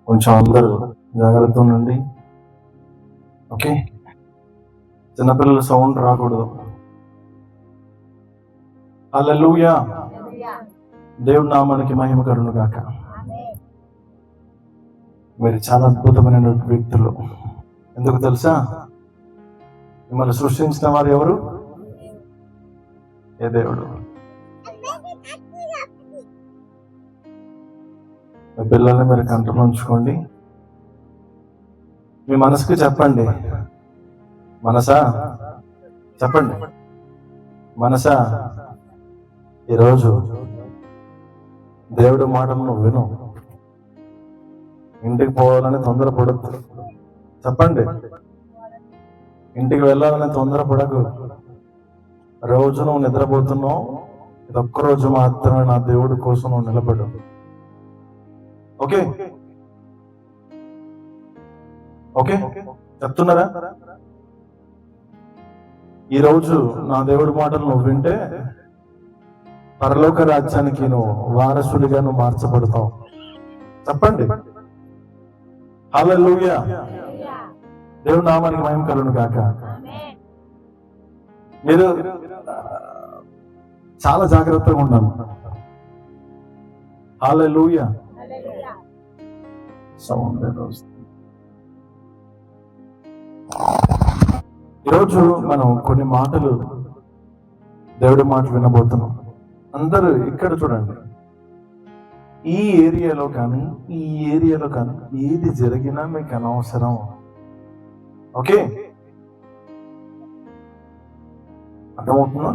కొంచెం అందరూ జాగ్రత్త ఉండండి. ఓకే, చిన్నపిల్లల సౌండ్ రాకూడదు. హల్లెలూయా, దేవుడి నామానికి మహిమ కలుగును గాక. మీరు చాలా అద్భుతమైన వ్యక్తులు. ఎందుకు తెలుసా? మిమ్మల్ని సృష్టించిన వారు ఎవరు? ఏ దేవుడు. మీ పిల్లల్ని మీరు కంట్రోల్ ఉంచుకోండి. మీ మనసుకి చెప్పండి, మనసా చెప్పండి, మనసా ఈరోజు దేవుడి మాటలు నువ్వు విను. ఇంటికి పోవాలని తొందరపడద్దు. చెప్పండి, ఇంటికి వెళ్ళాలని తొందరపడకు. రోజు నువ్వు నిద్రపోతున్నావు, ఇది ఒక్కరోజు మాత్రమే నా దేవుడి కోసం నువ్వు నిలబడు. ఓకే ఓకే చెప్తున్నారా? ఈరోజు నా దేవుడి మాటలు నువ్వు వింటే పరలోక రాజ్యానికి నువ్వు వారసుడిగా నువ్వు మార్చబడతావు. చెప్పండి హల్లెలూయా, దేవుడి నామానికి మహిమ కలుగును గాక. మీరు చాలా జాగ్రత్తగా ఉండాలి. హల్లెలూయా. ఈరోజు మనం కొన్ని మాటలు, దేవుడి మాటలు వినబోతున్నాం. అందరూ ఇక్కడ చూడండి. ఈ ఏరియాలో కానీ ఈ ఏరియాలో కానీ ఏది జరిగినా మీకు అనవసరం. ఓకే, అర్థమవుతుందా?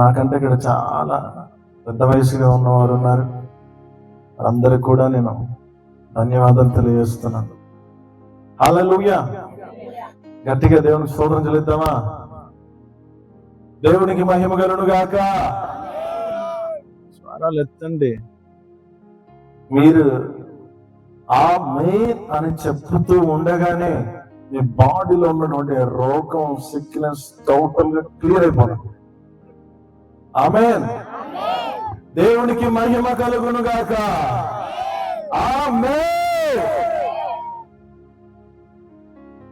నాకంటే ఇక్కడ చాలా పెద్ద వయసుగా ఉన్నవారు ఉన్నారు. అందరికి కూడా నేను ధన్యవాదాలు తెలియజేస్తున్నాను. హల్లెలూయా, గట్టిగా దేవునికి స్తోత్రం చెల్లిద్దామా? దేవునికి మహిమ కలుగును గాక. స్వరాలు ఎత్తండి. మీరు ఆమేన్ అని చెప్తూ ఉండగానే మీ బాడీలో ఉన్నటువంటి రోగం, సిక్నెస్ టోటల్ గా క్లియర్ అయిపోతుంది. ఆమేన్. దేవునికి మహిమ కలుగును గాక. ఆమేన్.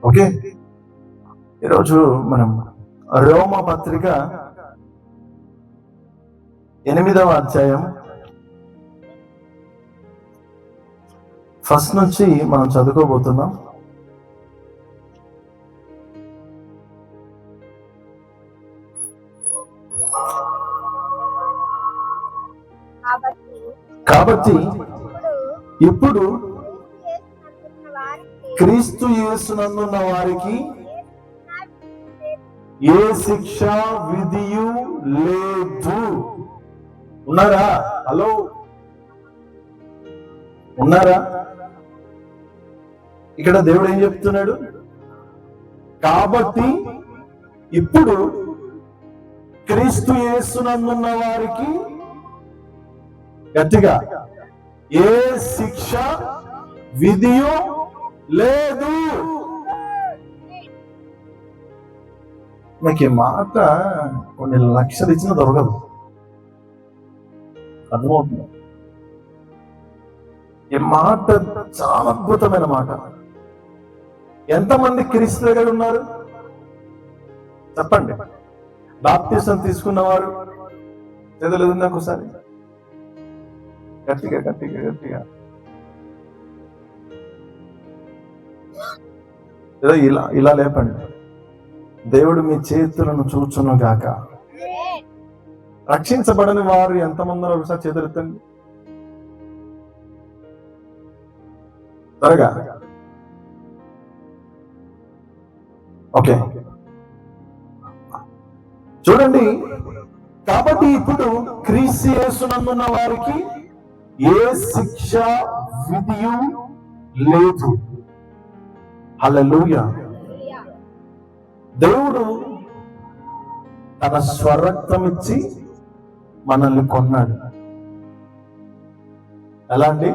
ఓకే, ఈరోజు మనం రోమ పత్రిక 8వ అధ్యాయం ఫస్ట్ నుంచి మనం చదువుకోబోతున్నాం. కాబట్టి ఇప్పుడు క్రీస్తు యేసునందున్న వారికి ఏ శిక్ష విధియు లేదు. ఉన్నారా? హలో, ఉన్నారా? ఇక్కడ దేవుడు ఏం చెప్తున్నాడు? కాబట్టి ఇప్పుడు క్రీస్తు యేసునందున్న వారికి గట్టిగా ఏ శిక్ష విధియు లేదు. నాకు ఈ మాట కొన్ని లక్షలు ఇచ్చిన దొరకదు. అర్థమవుతుంది? ఈ మాట చాలా అద్భుతమైన మాట. ఎంతమంది క్రీస్తు దగ్గర ఉన్నారు చెప్పండి? బాప్తిసం తీసుకున్నవారు చదవలేదు నాకు ఒకసారి గట్టిగా గట్టిగా గట్టిగా ఏదో ఇలా ఇలా లేపండి. దేవుడు మీ చేతులను చూచును గాక. రక్షించబడని వారు ఎంతమంది ఒకసారి చేతులెత్తండి త్వరగా. ఓకే, చూడండి. కాబట్టి ఇప్పుడు క్రీస్తు యేసునందున్న వారికి ఏ శిక్ష విధియు లేదు. హల్లెలూయా. దేవుడు తన స్వరక్తం ఇచ్చి మనల్ని కొన్నాడు. ఎలాంటి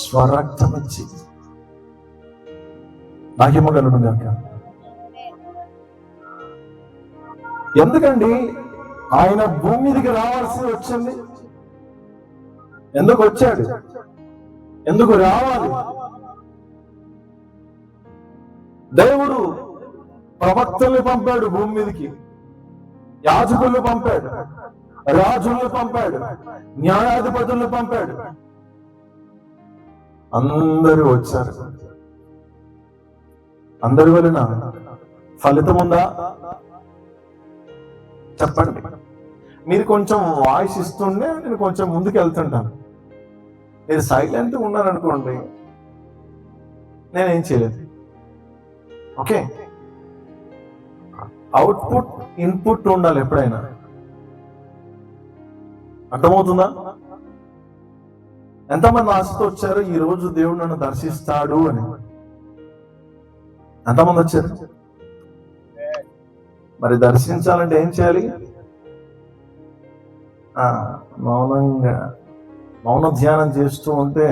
స్వరక్తం ఇచ్చి? మహిమ కలుగును గాక. ఎందుకండి ఆయన భూమి మీదకి రావాల్సి వచ్చింది. ఎందుకు వచ్చాడు? ఎందుకు రావాలి? దేవుడు ప్రవక్తల్ని పంపాడు భూమి మీదకి, యాజకుల్ని పంపాడు, రాజుల్ని పంపాడు, న్యాయాధిపతుల్ని పంపాడు. అందరూ వచ్చారు. అందరి వలన ఫలితం ఉందా? చెప్పండి. మీరు కొంచెం వాయిస్ ఇస్తుండే నేను కొంచెం ముందుకు వెళ్తుంటాను. మీరు సైలెంట్గా ఉన్నారనుకోండి, నేనేం చేయలేదు. ఓకే, అవుట్పుట్ ఇన్పుట్ ఉండాలి ఎప్పుడైనా. అర్థమవుతుందా? ఎంతమంది ఆశతో వచ్చారు ఈ రోజు దేవుడు నన్ను దర్శిస్తాడు అని? ఎంతమంది వచ్చారు? మరి దర్శించాలంటే ఏం చేయాలి? మౌన ధ్యానం చేస్తూ ఉంటే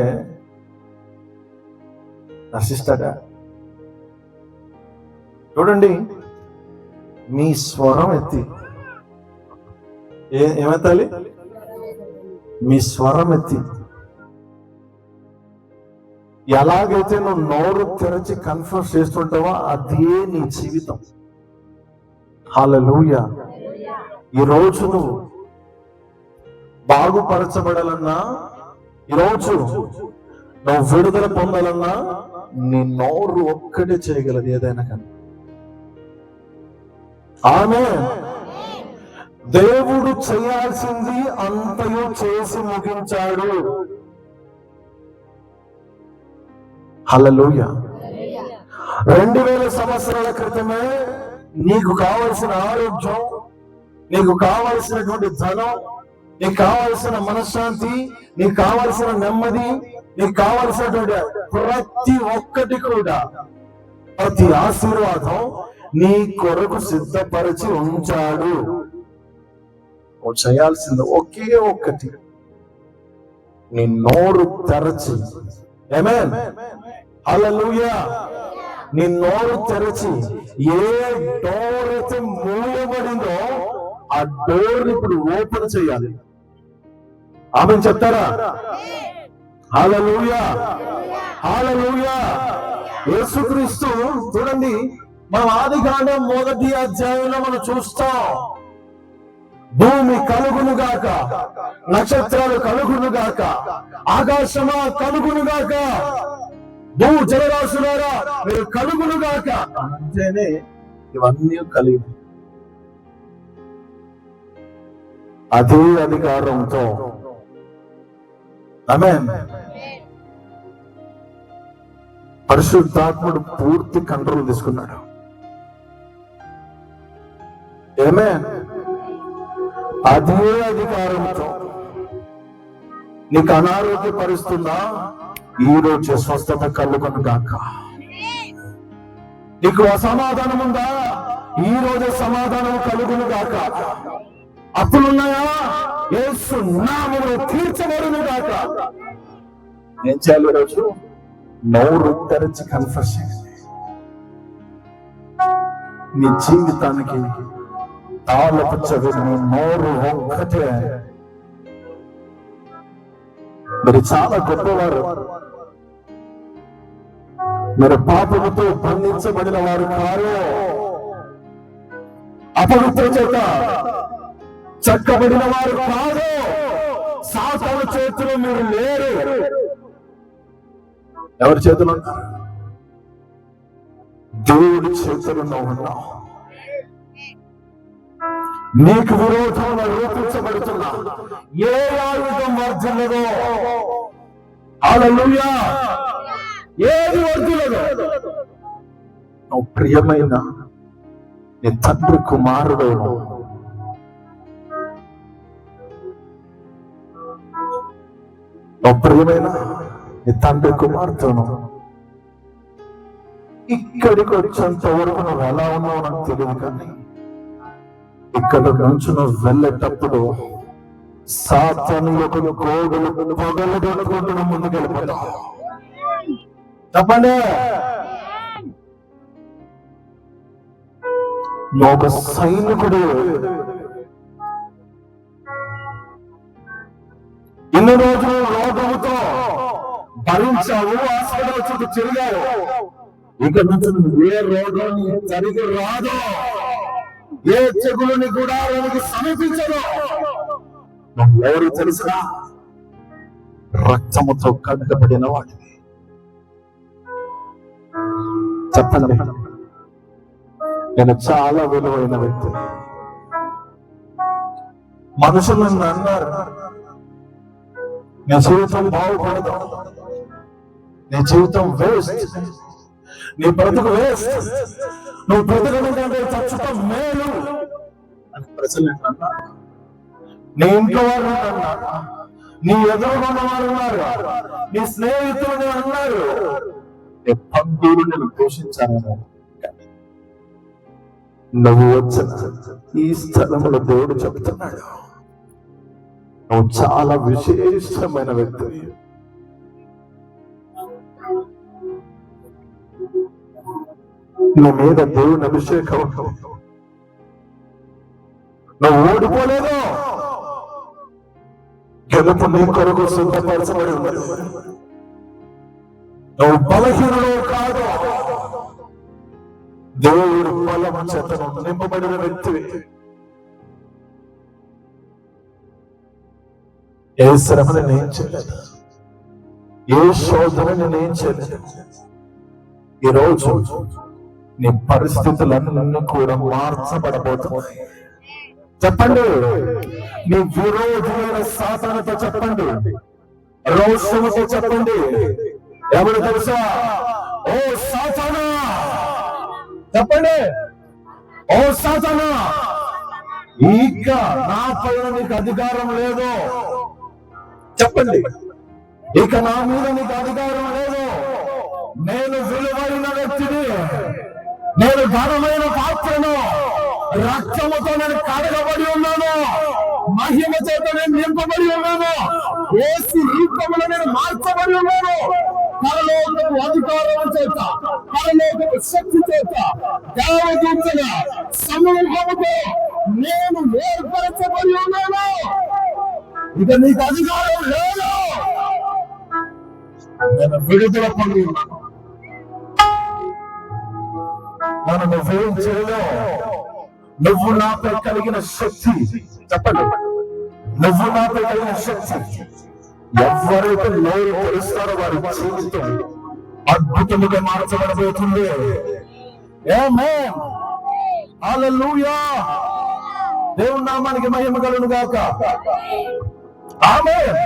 దర్శిస్తాడా? చూడండి, మీ స్వరం ఎత్తి ఏమెత్తాలి? మీ స్వరం ఎత్తి. ఎలాగైతే నువ్వు నోరు తెరచి కన్ఫర్మ్ చేస్తుంటావో అదే నీ జీవితం. హల్లెలూయా. ఈరోజు నువ్వు బాగుపరచబడాలన్నా, ఈరోజు నువ్వు విడుదల పొందాలన్నా నీ నోరు ఒక్కటే చేయగలదు ఏదైనా కానీ. ఆమేన్. దేవుడు చేయాల్సింది అంతయు చేసి ముగించాడు. హల్లెలూయా. 2000 సంవత్సరాల క్రితమే నీకు కావలసిన ఆరోగ్యం, నీకు కావలసినటువంటి ధనం, నీకు కావలసిన మనశ్శాంతి, నీకు కావలసిన నెమ్మది, నీకు కావలసినటువంటి ప్రతి ఒక్కటి కూడా, ప్రతి ఆశీర్వాదం నీ కొరకు సిద్ధపరిచి ఉంచాడు. నువ్వు చేయాల్సింది ఒకే ఒక్కటి, నీ నోరు తెరచి. ఆమేన్. హల్లెలూయా. నీ నోరు తెరచి ఏ డోర్ అయితే మూయబడిందో ఆ డోర్ ఇప్పుడు ఓపెన్ చేయాలి. ఆమేన్ చెప్తారా? హల్లెలూయా. హల్లెలూయా. యేసుక్రీస్తు చూడండి, మనం ఆదికాండం 1వ అధ్యాయంలో మనం చూస్తాం, భూమి కలుగును గాక, నక్షత్రాలు కలుగును గాక, ఆకాశమా కలుగును గాక, భూ జలరాశులారా మీరు కలుగును గాక అంటేనే ఇవన్నీ కలిగి అదే అధికారంతో. ఆమేన్. పరిశుద్ధాత్ముడు పూర్తి కంట్రోల్ తీసుకున్నాడు. ఆమేన్. అదే అధికారంతో నీకు అనారోగ్య పరిస్తుందా? ఈ రోజు స్వస్థత కలుగును గాక. నీకు అసమాధానం ఉందా? ఈ రోజు సమాధానం కలుగును గాక. అప్పులున్నాయా? యేసు నామములో తీర్చబడును గాక. ఏం చేయాలి? రోజు నోరు తెరచి కన్ఫెస్ చేయండి. నీ జీవితానికి తాళపు చెవి నీ నోరు ఒక్కటే. మీరు చాలా గొప్పవారు. మీరు పాపముతో బంధించబడిన వారు కారు. అపవిత్ర చేత చక్కబడిన వారు కాదు. సాతాను చేతిలో మీరు లేరు. ఎవరి చేతిలో? దేవుడి చేతుల్లో ఉన్నావు. నీకు విరోధంగా రూపించబడుతున్నా ఏ ఆయుధం వర్ధిల్లదో, హల్లెలూయా, ఏది వర్ధిల్లదో, నువ్వు ప్రియమైన నీ తండ్రి కుమారుడు, నువ్వు ప్రియమైన నీ తండ్రి కుమార్తెను. ఇక్కడికి వచ్చేంత వరకు నువ్వు ఎలా ఉన్నావు నాకు తెలియదు, కానీ ఇక్కడ నుంచి నువ్వు వెళ్ళేటప్పుడు సాతాను యొక్క గోడలు పగలగొట్టుకుంటూ ముందుకు వెళ్ళిపోతావు. చెప్పండి. నువ్వు ఒక సైనికుడు. ఇన్ని రోజులు రోగముతో భరించావు, హాస్పిటల్ చుట్టూ తిరిగావు. ఇక నుంచి ఏ రోగం జరిగి రాదు, ఏ చెగులుని కూడా వారికి సమీపించదు. ఎవరు తెలుసా? రక్తముతో కట్టబడిన వాడిని. చెప్పండి, నేను చాలా విలువైన వ్యక్తి. మనుషులు నన్ను అన్నారు, నీ జీవితం బాగుపడదు, నీ జీవితం వేస్ట్, నీ బ్రతుకు వేస్ట్, నువ్వు బ్రతకడం కంటే చచ్చటం మేలు అని ప్రజలు అన్నారు. నీ ఇంట్లో వాళ్ళు అన్నారు, నీ ఎదురుకున్న వారు ఉన్నారు, నీ స్నేహితులు అన్నారు, నీ బంధువులు నేను పోషించాను. నువ్వు వచ్చిన ఈ స్థలంలో దేవుడు చెప్తున్నాడు, నువ్వు చాలా విశేషమైన వ్యక్తి. నీ మీద దేవుని అభిషేకం, నువ్వు ఓడిపోలేదు, గెలుపు నీ కొరకు సిద్ధపరచబడి ఉన్నది. నువ్వు బలహీనుడు కాదు, దేవుడు బలం చేతను నింపబడిన వ్యక్తివి. ఏ శ్రమని నేను చేయలేదు, ఏ శోధనని నేను చేయలేదు. ఈరోజు నీ పరిస్థితులన్నీ కూడా మార్చబడబోతున్నాయి. చెప్పండి, నీ విరోధమైన సాతానుతో చెప్పండి, రోషముతో చెప్పండి. ఎవరు తెలుసా? ఓ సాతానా, చెప్పండి, ఓ సాతానా, ఇక నా పైన నీకు అధికారం లేదు. చెప్పండి, ఇక నా మీద నీకు అధికారం లేదు. నేను విలువైన వ్యక్తిని, నేను ఘనమైన పాత్రను, రక్తముతో నేను కడగబడి ఉన్నాను, మహిమ చేత నేను నింపబడి ఉన్నాను, యేసు రూపంలో నేను మార్చబడి ఉన్నాను. పరలోకపు అధికారం చేత, పరలోకపు శక్తి చేత, దేవదూతల సమూహముతో నేను ఏర్పరచబడి ఉన్నాను. ఇక నీకు అధికారం లేదు. నేను విడుదల పొంది ఉన్నాను. మనం నువ్వేం చేయలేవు. నువ్వు నాపై కలిగిన శక్తి, చెప్పండి, నువ్వు నాపై కలిగిన శక్తి. ఎవరైతే నోరు తెలుస్తారో వారి జీవితం అద్భుతముగా మార్చబడబోతుంది. ఆమేన్, హల్లెలూయా, దేవుని నామానికి మహిమ కలుగును గాక. ఆమేన్.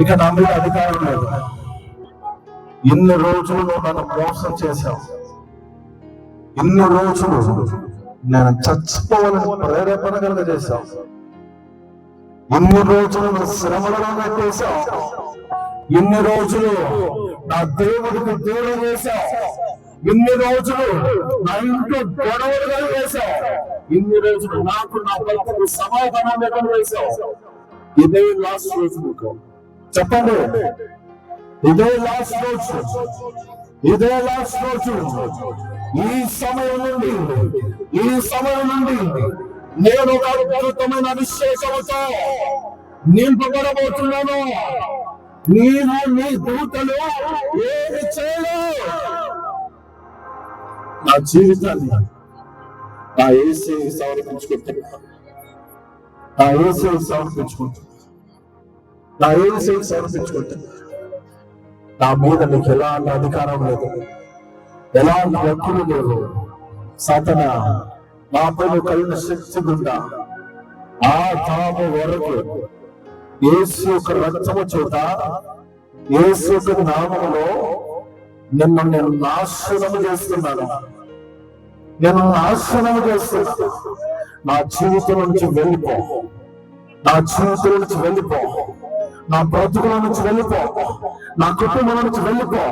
ఇక నా మీద అధికారం లేదు. ఇన్ని రోజులు నువ్వు నన్ను మోసం చేశావు, ఇన్ని రోజులు నేను చచ్చిపోవాలని ప్రేరేపణ కలుగజేశావు, ఇన్ని రోజులు నువ్వు శ్రమలను పెట్టేశావు, ఇన్ని రోజులు నా దేవుడికి దూరం చేశావు, ఇన్ని రోజులు నా ఇంట్లో గొడవలు కలిగేశావు, ఇన్ని రోజులు నాకు నా భర్తకు సమాధానం లేకుండా వేశావు. ఇదే లాస్ట్ రోజు మీకు. చెప్పండి, ఇదే లాస్ట్ రోజు, ఇదే లాస్ట్ రోజు. ఈ సమయం నుండి నేను ఒక అద్భుతమైన అభిషేకముతో నింపబడబోతున్నాను. నీవు నీ దూతలు ఏమి చేయలేవు. నా జీవితాన్ని నా యేసుని సమర్పించుకుంటున్నా, నా యేసుని సమర్పించుకుంటున్నా, నా యేసుని సమర్పించుకుంటున్నా. నా మీద నీకు ఎలాంటి అధికారం లేదు, ఎలాంటి హక్కులు లేవు. సాతానా, నాపై కలిగిన శక్తి గుండా ఆ తాము వరకు యేసు యొక్క రక్తము చేత, యేసు యొక్క నామములో నిన్ను నేను నాశనము చేస్తున్నాను, నేను నాశనము చేస్తున్నాను. నా జీవితం నుంచి వెళ్ళిపో, నా జీవితం నుంచి వెళ్ళిపో, నా బ్రతుకుల నుంచి వెళ్ళిపో, నా కుటుంబం నుంచి వెళ్ళిపో.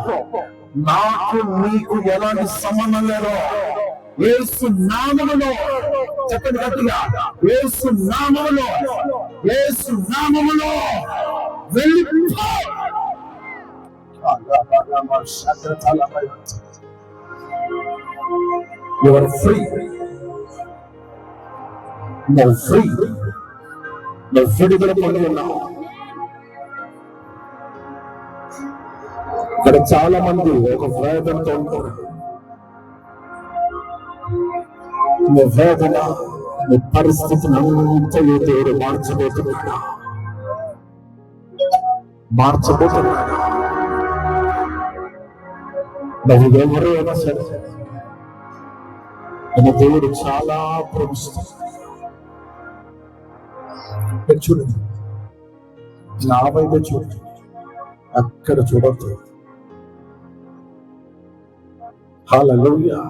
నాకు నీకు ఎలాంటి సంబంధం లేదు. యేసు నామములో, చెప్పండి గట్టిగా, యేసు నామములో, యేసు నామములో వెళ్ళిపో. You are free. No free. No విడుదల పొంది ఉన్నావు. చాలా మంది ఒక వేదనతో ఉంటారు. మీ వేదన, మీ పరిస్థితిని అంతయు దేవుడు మార్చబోతున్నాడా? నువ్వు ఎవరు అయినా సరే మన దేవుడు చాలా ప్రేమిస్తాడు. చూడండి, నా వైపు చూడండి, అక్కడ చూడద్దు. హల్లెలూయా.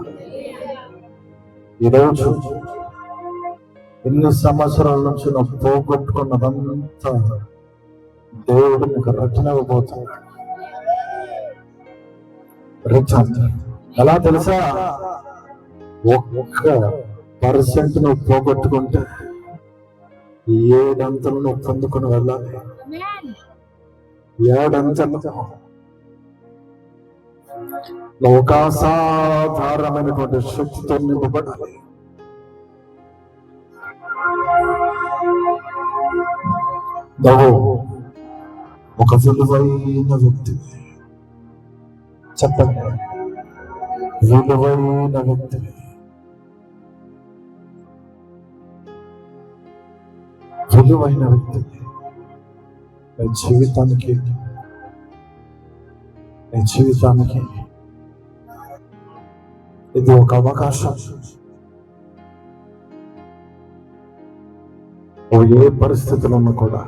ఈరోజు ఎన్ని సంవత్సరాల నుంచి నువ్వు పోగొట్టుకున్నదంతా దేవుడు నీకు రచన ఇవ్వబోతున్నాడు. ఎలా తెలుసా? 1% నువ్వు పోగొట్టుకుంటే 7 అంతలు నువ్వు పొందుకుని వెళ్ళాలి. 7 అంతలు నువ్వు ఒక అసాధారణమైనటువంటి శక్తితో నింపబడాలి. నువ్వు ఒక విలువైన వ్యక్తి. చెప్పండి, విలువైన వ్యక్తి. విలువైన వ్యక్తి. నీ జీవితానికి ఇది ఒక అవకాశం. నువ్వు ఏ పరిస్థితుల్లో ఉన్నా కూడా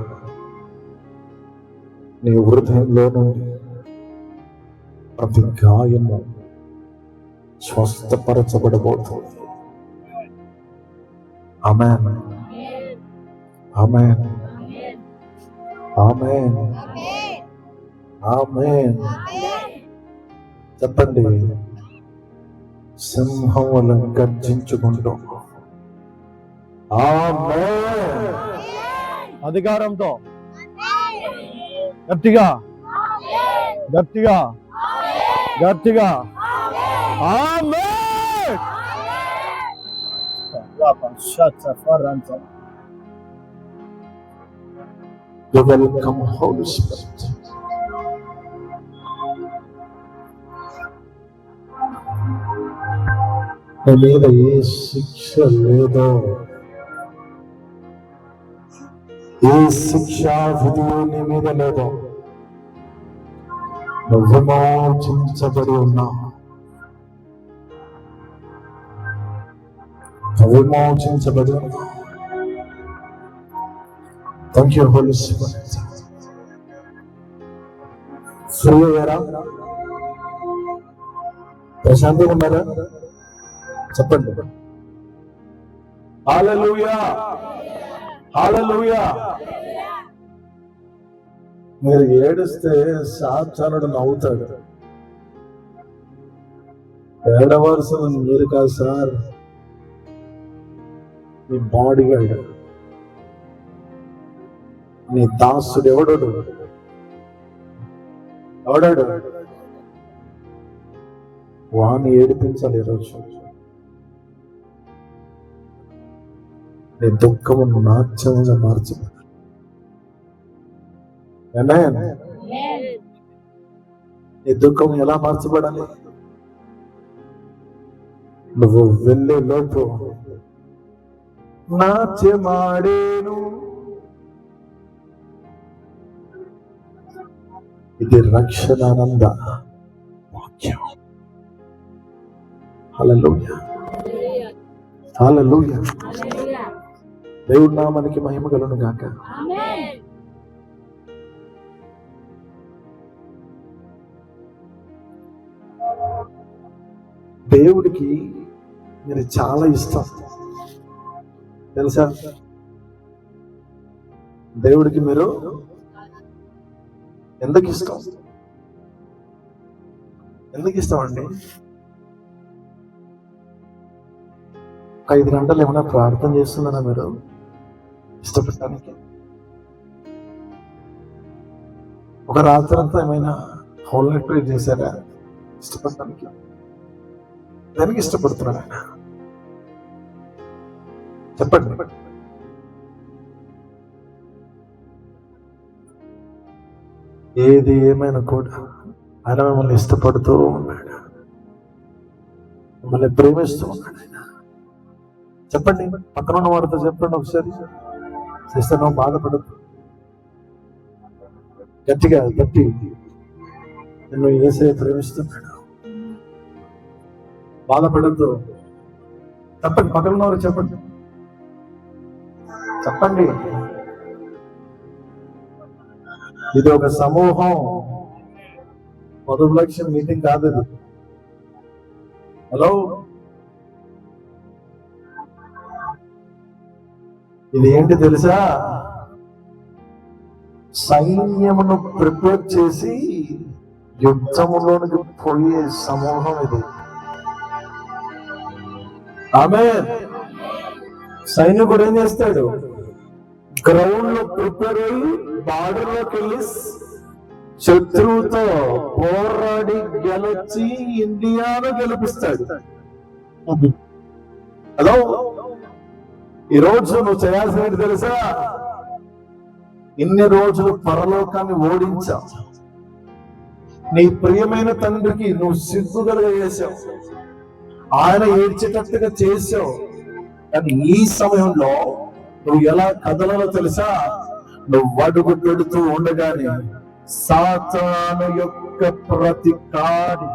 నీ హృదయంలోనూ ప్రతి గాయము స్వస్థపరచబడబోతుంది. ఆమేన్, ఆమేన్, ఆమేన్, ఆమేన్. చెప్పండి, సింహం వల్ల గర్జించుకుంటూ ఆమేన్ అధికారంతో గట్టిగా గట్టిగా గట్టిగా ఆమేన్. Welcome Holi Spirit. నీ మీద ఏ శిక్ష లేదో, ఏ శిక్షా విధి నీ మీద లేదో, నువ్వు విమోచించబడి ఉన్నావు. విమోచించబడి ఉన్నావు. Thank you Holy Spirit. Free అయ్యారా? ప్రశాంతంగా ఉన్నారా? చెప్పండి. హల్లెలూయా, హల్లెలూయా. మీరు ఏడిస్తే సాక్షానుడు నవ్వుతాడు. ఏడవలసిన మీరు కాదు సార్, నీ బాడీ గార్డ్, నీ దాసుడు ఎవడాడు వాణ్ణి ఏడిపించాలి. ఈరోజు నీ దుఃఖము నాట్యంగా మార్చబడాలి. ఆమేన్. నీ దుఃఖం ఎలా మార్చబడాలి? నువ్వు వెళ్ళే లోపు నాట్యమాడేను, ఇది రక్షణానంద వాక్యం. హల్లెలూయా, హల్లెలూయా. దేవుడి నామానికి మహిమ కలుగును గాక. దేవుడికి మీరు చాలా ఇష్టం తెలుసా? దేవుడికి మీరు ఎందుకు ఇష్టం? ఎందుకు ఇష్టం అండి? ఒక 5 గంటలు ఏమైనా ప్రార్థన చేస్తున్నారా మీరు ఇష్టపడటానికి? ఒక రాత్రి అంతా ఏమైనా హోల్ నైట్ ప్రేయర్ చేశారా ఇష్టపడటానికి? దానికి ఇష్టపడుతున్నాడు ఆయన. చెప్పండి. ఏది ఏమైనా కూడా ఆయన మిమ్మల్ని ఇష్టపడుతూ ఉన్నాడు, మిమ్మల్ని ప్రేమిస్తూ ఉన్నాడు ఆయన. చెప్పండి, పక్కన ఉన్న వాడితో చెప్పండి ఒకసారి, సిస్టర్ నువ్వు బాధపడద్దు, గట్టిగా గట్టి, నిన్ను యేసయ్య ప్రేమిస్తున్నాడు, బాధపడద్దు. చెప్పండి, పక్కన ఉన్నవారు చెప్పండి, చెప్పండి. ఇది ఒక సమూహం మధులక్ష్యం మీటింగ్ కాదు ఇది. హలో, ఇది ఏంటి తెలుసా? సైన్యమును ప్రిపేర్ చేసి యుద్ధములోనికి పోయే సమూహం ఇది. ఆమేన్. సైనికుడు ఏం చేస్తాడు? గ్రౌండ్ లో ప్రిపేర్ అయ్యి బార్డర్లోకి వెళ్ళి శత్రువుతో పోరాడి గెలిచి ఇండియాను గెలిపిస్తాడు. హలో, ఈరోజు నువ్వు చేయాల్సినది తెలుసా? ఇన్ని రోజులు పరలోకాన్ని ఓడించావు, నీ ప్రియమైన తండ్రికి నువ్వు సిగ్గుగలుగా చేసావు, ఆయన ఏడ్చేటట్టుగా చేసావు. కానీ ఈ సమయంలో నువ్వు ఎలా కదలలో తెలుసా? నువ్వు అడుగు పెడుతూ ఉండగానే సాతాను యొక్క ప్రతి కాడి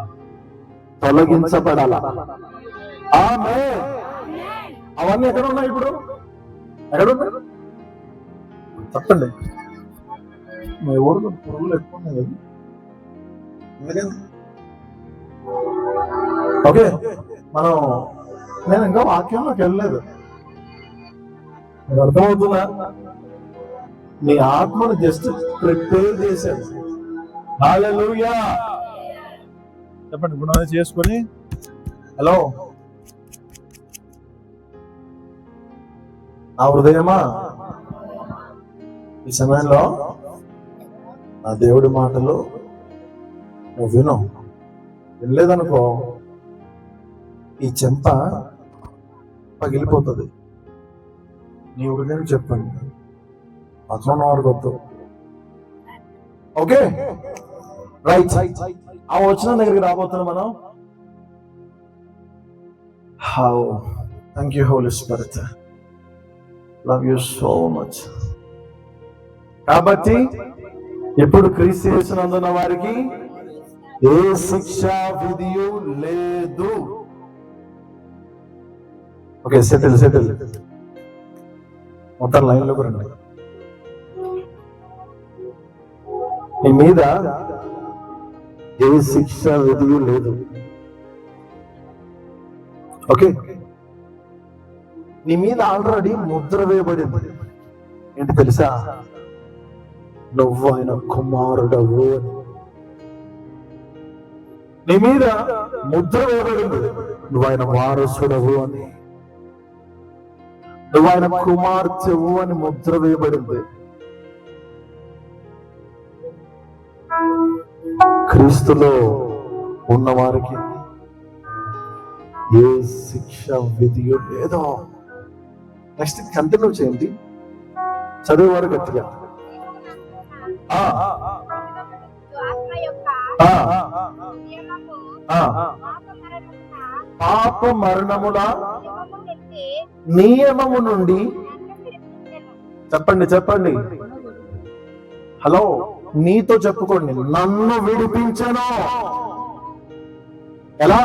తొలగించబడాల. ఆమేన్. అవన్నీ ఎక్కడ ఉన్నాయి? ఇప్పుడు ఎక్కడ ఉన్నాయి? చెప్పండి. మీ ఊరిలో పురుగులు ఎక్కువ ఉన్నాయి కదా, ఓకే. నేను ఇంకా వాక్యంలోకి వెళ్ళలేదు, అర్థమవుతుందా? నీ ఆత్మను జస్ట్ ప్రిపేర్ చేశాడు. హల్లెలూయా. చెప్పండి, గుణాలు చేసుకొని. హలో, నా హృదయమా, ఈ సమయంలో నా దేవుడి మాటలు నువ్వు విను. వినలేదనుకో, ఈ చెంప పగిలిపోతుంది. నీ హృదయం చెప్పండి, పక్కన వారికి వద్దు. Okay, right. ఆ వచనం దగ్గరికి రాబోతున్నాం మనం. How thank you Holy Spirit, love you so much. కాబట్టి ఇప్పుడు క్రీస్తు యేసునందున్న వారికి ఏ శిక్షా విధియు లేదు. ఓకే, సెటిల్ మొత్తం లైన్లోకి రండి. నీ మీద ఏ శిక్ష విధియు లేదు. ఓకే, నీ మీద ఆల్రెడీ ముద్ర వేయబడింది. ఏంటి తెలుసా? నువ్వు ఆయన కుమారుడవు అని. నీ మీద ముద్ర వేయబడింది, నువ్వు ఆయన వారసుడవు అని, నువ్వు ఆయన కుమార్తెవు అని ముద్ర వేయబడింది. క్రీస్తులో ఉన్నవారికి ఏ శిక్ష విధియో లేదో. నెక్స్ట్ కంటిన్యూ చేయండి, చదివేవారు గట్టిగా. పాప మరణముల నియమము నుండి చెప్పండి. హలో, నీతో చెప్పుకోండి, నన్ను విడిపించను. ఎలా?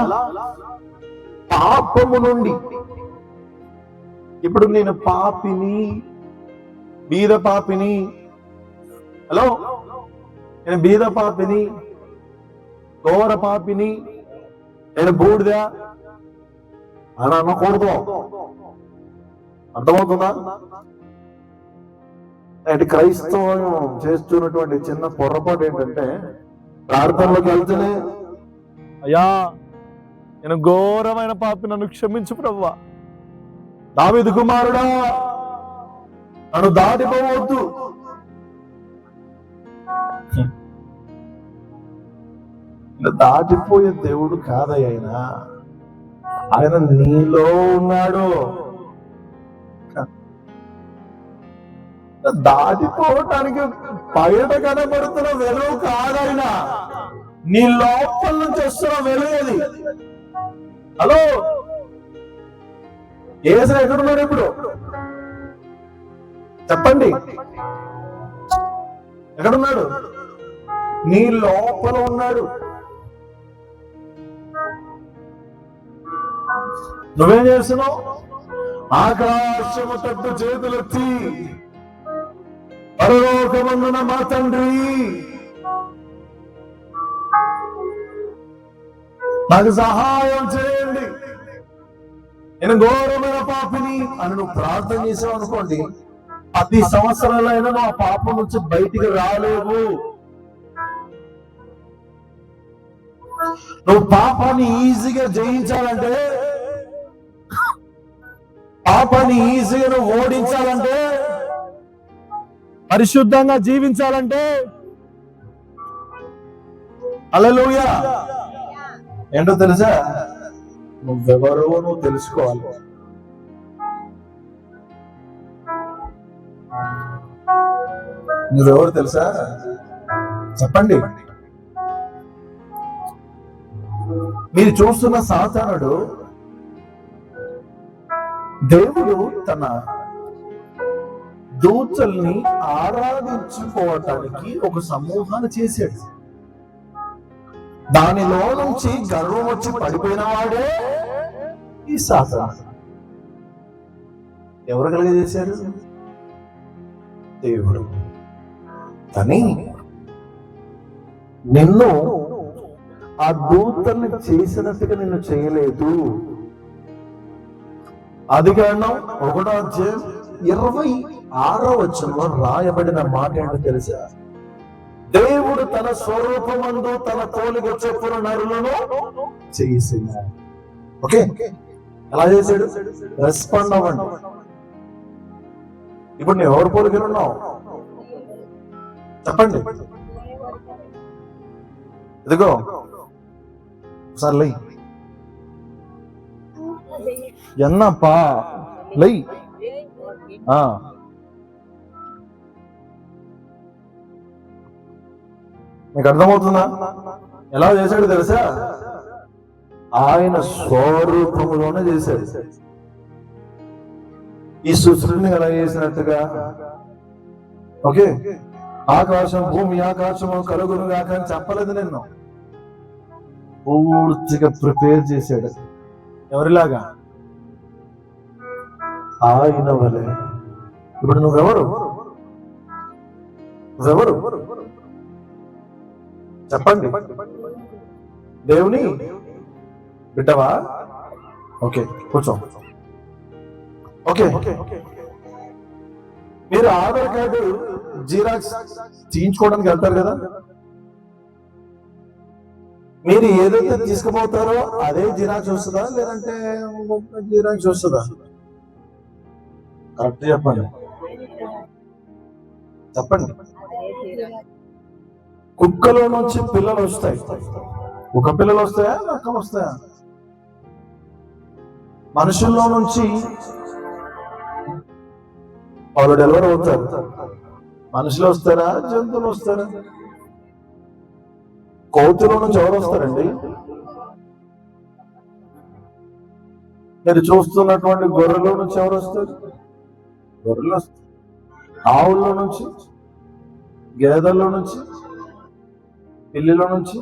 పాపము నుండి. ఇప్పుడు నేను పాపిని, బీద పాపిని. హలో, నేను బీద పాపిని, ఘోర పాపిని, నేను బూడిద అని అనకూడదు. అర్థమవుతుందా? అంటే క్రైస్తవం చేస్తున్నటువంటి చిన్న పొరపాటు ఏంటంటే, ప్రార్థనలోకి వెళ్తేనే అయ్యా నేను ఘోరమైన పాపి, నన్ను క్షమించు ప్రభువా, దావీదు కుమారుడా నన్ను దాటిపోవద్దు. దాటిపోయే దేవుడు కాదయ్యా, ఆయన నీలో ఉన్నాడు. దాటిపోవటానికి బయట కనబడుతున్న వెలుగు కాదైనా, నీ లోపల నుంచి వస్తున్న వెలుగది. హలో, యేసు ఎక్కడున్నాడు ఇప్పుడు? చెప్పండి, ఎక్కడున్నాడు? నీ లోపల ఉన్నాడు. నువ్వేం చేస్తున్నావు? ఆకాశము తట్టు చేతులెత్తి, పరలోకమందున మా తండ్రి, నాకు సహాయం చేయండి, నేను ఘోరమైన పాపిని అని నువ్వు ప్రార్థన చేసావు అనుకోండి, 10 సంవత్సరాలైనా నువ్వు ఆ పాపం నుంచి బయటికి రాలేవు. నువ్వు పాపాన్ని ఈజీగా జయించాలంటే, పాపాన్ని ఈజీగా నువ్వు ఓడించాలంటే, పరిశుద్ధంగా జీవించాలంటే, హల్లెలూయా, ఏంటో తెలుసా? నువ్వెవరో నువ్వు తెలుసుకోవాలి. నువ్వెవరు తెలుసా? చెప్పండి. మీరు చూస్తున్న సాతానుడు దేవుడు తన దూతల్ని ఆరాధించుకోవటానికి ఒక సమూహాన్ని చేశాడు. దానిలో నుంచి గర్వం వచ్చి పడిపోయిన వాడే ఈ సాతానుడు. ఎవరు కలిగజేశారు? దేవుడు. కానీ నిన్ను ఆ దూతల్ని చేసినట్టుగా నిన్ను చేయలేదు. ఆదికాండం 1వ అధ్యాయం 26వ వచనంలో రాయబడిన మాట ఏంటో తెలుసా? దేవుడు తన స్వరూపమందు తన పోలిక చొప్పున నరులను చేసినాడు. ఓకే, ఎలా చేశాడు? రెస్పాండ్ అవ్వండి. ఇప్పుడు నువ్వు ఎవరి పోలికలు ఉన్నావు? చెప్పండి. ఇదిగో సార్ లై ఎన్నప్పా లై. మీకు అర్థమవుతుందా? ఎలా చేశాడు తెలుసా? ఆయన స్వరూపంలోనే చేశాడు. ఈ సృష్టిని ఎలా చేసినట్టుగా, ఓకే, ఆకాశం భూమి ఆకాశము కలుగును గాక అని చెప్పలేదు. నిన్ను పూర్తిగా ప్రిపేర్ చేశాడు. ఎవరిలాగా? ఆయన వలె. ఇప్పుడు నువ్వెవరు? చెప్పండి. దేవుని బిడ్డవా? ఓకే, కూర్చో. ఓకే, మీరు ఆధార్ కార్డు జిరాక్స్ తీయించుకోవడానికి వెళ్తారు కదా, మీరు ఏదైతే తీసుకుపోతారో అదే జిరాక్స్ వస్తుందా లేదంటే జిరాక్స్ వస్తుందా? కరెక్ట్ చెప్పండి. కుక్కలో నుంచి పిల్లలు వస్తాయి. ఒక పిల్లలు వస్తాయా నక్క వస్తాయా? మనుషుల్లో నుంచి వాళ్ళు డెలివరీ అవుతారు. మనుషులు వస్తారా జంతువులు వస్తారా? కోతులో నుంచి ఎవరు వస్తారండి? మీరు చూస్తున్నటువంటి గొర్రెలో నుంచి ఎవరు వస్తారు? గొర్రెలు వస్తారు. ఆవుల్లో నుంచి, గేదెల్లో నుంచి, పిల్లిలో నుంచి,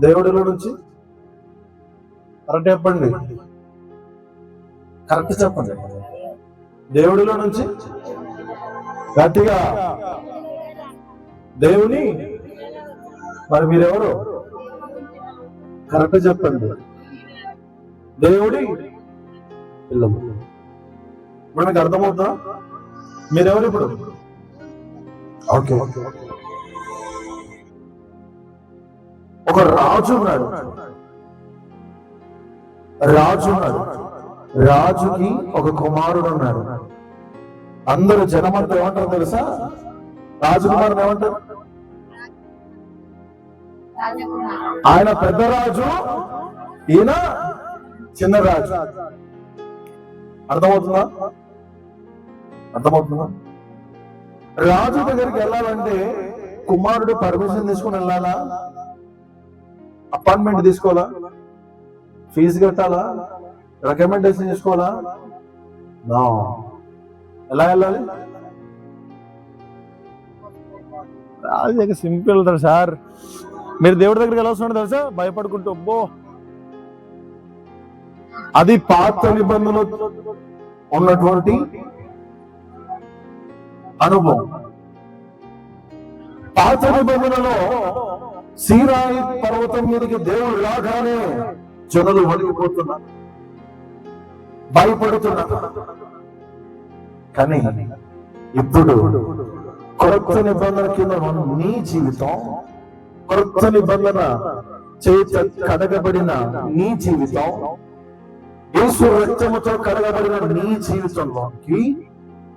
దేవుడిలో నుంచి. కరెక్ట్ చెప్పండి, కరెక్ట్ చెప్పండి. దేవుడిలో నుంచి గట్టిగా దేవుని. మరి మీరెవరు? కరెక్ట్ చెప్పండి. దేవుడి పిల్లలు. ఇప్పుడు మీకు అర్థమవుతా? మీరెవరు ఇప్పుడు? ఓకే, ఒక రాజు ఉన్నాడు. రాజుకి ఒక కుమారుడు ఉన్నాడు. అందరూ జనమంతా ఏమంటారు తెలుసా? రాజకుమారుడు ఏమంటారు? ఆయన పెద్ద రాజు, ఈయన చిన్న రాజు. అర్థమవుతుందా? రాజు దగ్గరికి వెళ్ళాలంటే కుమారుడు పర్మిషన్ తీసుకుని వెళ్ళాలా అపాయింట్మెంట్ తీసుకోవాలా, ఫీజు కట్టాలా, రికమెండేషన్ చేసుకోవాలా? నో. ఎలా వెళ్ళాలి? అది సింపుల్ సార్. మీరు దేవుడి దగ్గరికి ఎలా వస్తున్నాడు తెలుసా? భయపడుకుంటూ. అబ్బో, అది పాత నిబంధనలు ఉన్నటువంటి అనుభవం. పాత నిబంధనలో సీనాయి పర్వతం మీదకి దేవుడు రాగానే జనులు వణికిపోతున్నారు, భయపడుతున్నారు. కానీ ఇప్పుడు కొత్త నిబంధన కింద నీ జీవితం, కొత్త నిబంధన చేత కడగబడిన నీ జీవితం, యేసు రక్తముతో కడగబడిన నీ జీవితంలోకి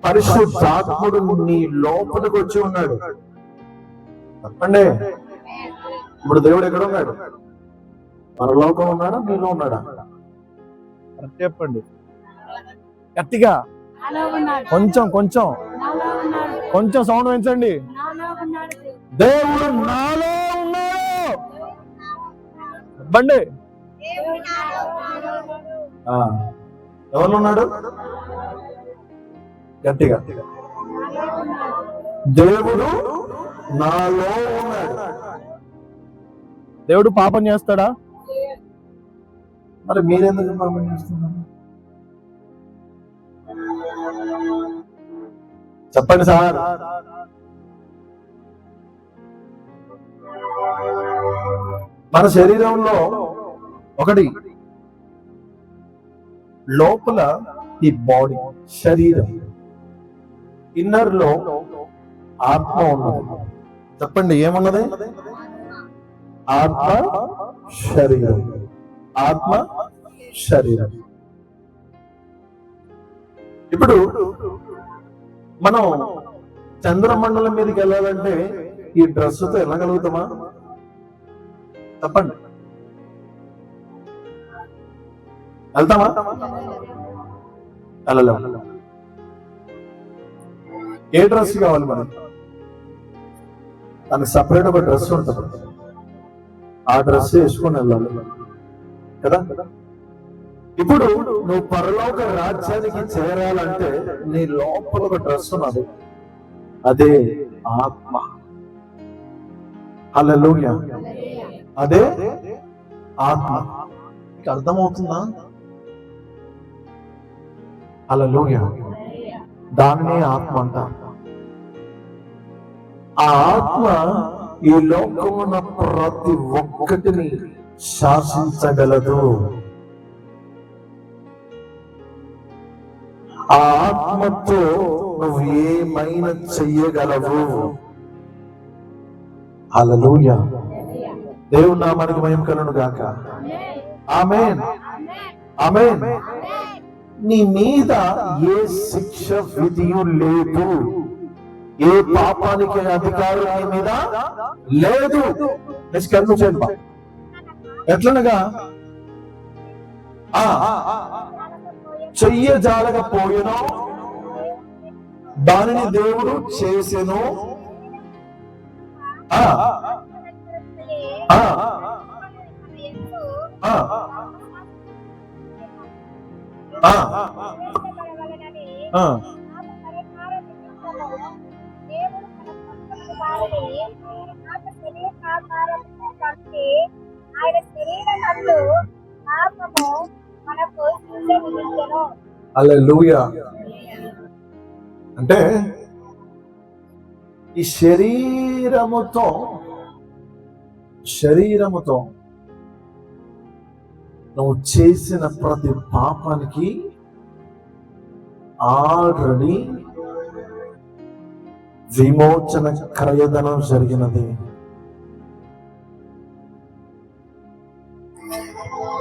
పరిశుద్ధాత్ముడు నీ లోపలికి వచ్చి ఉన్నాడు. చెప్పండి, ఇప్పుడు దేవుడు ఎక్కడ ఉన్నాడు? పరలోకం ఉన్నాడా, నీలో ఉన్నాడా? చెప్పండి గట్టిగా, కొంచెం కొంచెం కొంచెం సౌండ్ పెంచండి. దేవుడు నాలో ఉన్నాడు. చెప్పండి, ఎవరు ఉన్నాడు? గట్టిగా, దేవుడు నాలో ఉన్నాడు. దేవుడు పాపం చేస్తాడా? మరి మీరెందుకు పాపం చేస్తున్నారు? చెప్పండి సార్. మన శరీరంలో ఒకటి లోపల ఈ బాడీ శరీరం, ఇన్నర్ లో ఆత్మ ఉన్నది. చెప్పండి, ఏమున్నది? ఆత్మ శరీరం, ఆత్మ శరీరం. ఇప్పుడు మనం చంద్రమండలం మీదకి వెళ్ళాలంటే ఈ డ్రెస్సుతో వెళ్ళగలుగుతామా? చెప్పండి, వెళ్తామా? వెళ్ళలేము. ఏ డ్రెస్ కావాలి మనకి? దానికి సపరేట్ ఒక డ్రెస్ ఉంటుంది, ఆ డ్రెస్ వేసుకొని వెళ్ళాలి కదా. ఇప్పుడు నువ్వు పరలోక రాజ్యానికి చేరాలంటే నీ లోపల ఒక డ్రెస్ ఉన్నది, అదే ఆత్మ. హల్లెలూయా, అదే ఆత్మ. అర్థమవుతుందా? హల్లెలూయా, దానినే ఆత్మ అంటారు. ఆ ఆత్మ ఈ లోకమున ప్రతి ఒక్కటిని శాసించగలదు. ఆ ఆత్మతో నువ్వు ఏమైనా చెయ్యగలవు. హల్లెలూయా, దేవుని నామానికి మహిమ కలుగును గాక. ఆమేన్, ఆమేన్. నీ మీద ఏ శిక్ష విధియు లేదు, ఏ పాపానికి అధికారం నీ మీద లేదు. ఎట్లనగా చెయ్యజాలకపోయినో దానిని దేవుడు చేసెను. హల్లెలూయా. అంటే ఈ శరీరముతో నువ్వు చేసిన ప్రతి పాపానికి ఆల్రెడీ విమోచన క్రయధనం జరిగినది.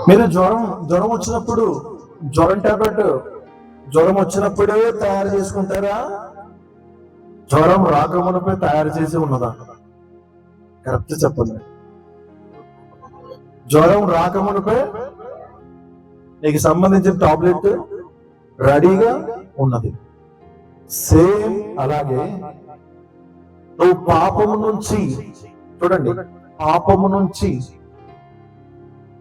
మీరు జ్వరం వచ్చినప్పుడు జ్వరం టాబ్లెట్ జ్వరం వచ్చినప్పుడే తయారు చేసుకుంటారా? జ్వరం రాకమునిపై తయారు చేసి ఉన్నదా? కరెక్ట్ చెప్పండి. జ్వరం రాకమునిపై నీకు సంబంధించిన టాబ్లెట్ రెడీగా ఉన్నది. సేమ్ అలాగే నువ్వు పాపము నుంచి, చూడండి, పాపము నుంచి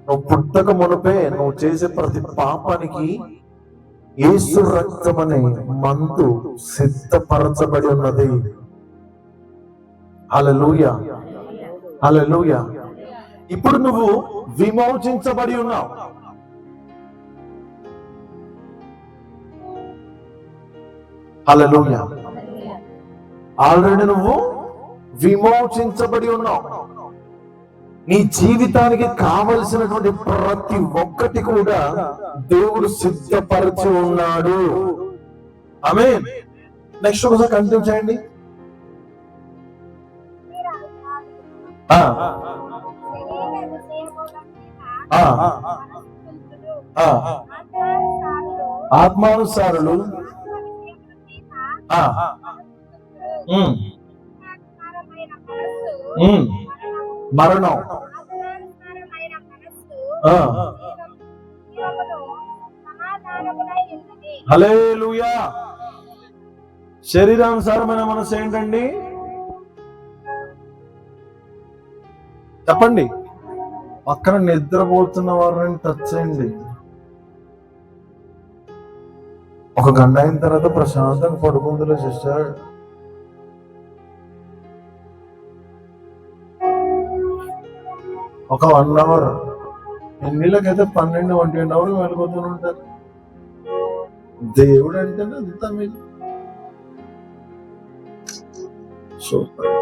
నువ్వు పుట్టక మునిపే నువ్వు చేసే ప్రతి పాపానికి యేసు రక్తమనే మందు సిద్ధపరచబడి ఉన్నది. హల్లెలూయా, హల్లెలూయా. ఇప్పుడు నువ్వు విమోచించబడి ఉన్నావు. హల్లెలూయా. ఆల్రెడీ నువ్వు విమోచించబడి ఉన్నావు. నీ జీవితానికి కావలసినటువంటి ప్రతి ఒక్కటి కూడా దేవుడు సిద్ధపరిచి ఉన్నాడు. ఆమేన్. నెక్స్ట్ ఒకసారి కంటిన్యూ చేయండి. ఆత్మానుసారులు మరణం, హల్లెలూయా. శరీరానుసారమైన మనసు ఏంటండి? చెప్పండి. పక్కన నిద్రపోతున్న వారిని టచ్ చేయండి. ఒక గంట అయిన తర్వాత ప్రశాంతంగా పడుకుందిలే సిస్టర్. ఒక 1 అవర్, ఎన్నిలకైతే 12-1 అవర్ వెళ్ళిపోతూ ఉంటారు. దేవుడు అంటేనే అంత మీరు సూపర్.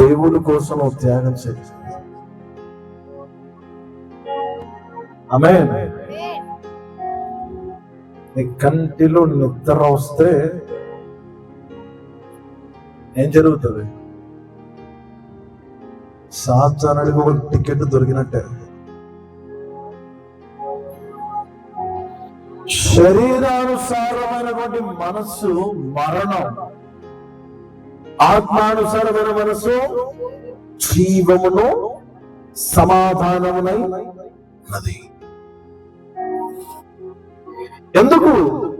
దేవుడి కోసం నువ్వు త్యాగం చేయి. ఆమేన్. నీ కంటిలో నిద్ర వస్తే ఏం జరుగుతుంది? సాతానుడికి ఒక టికెట్ దొరికినట్టే. శరీరానుసారమైనటువంటి మనస్సు మరణం, ఆత్మానుసారమైన మనసు జీవమును సమాధానమునై ఉన్నది. ఎందుకు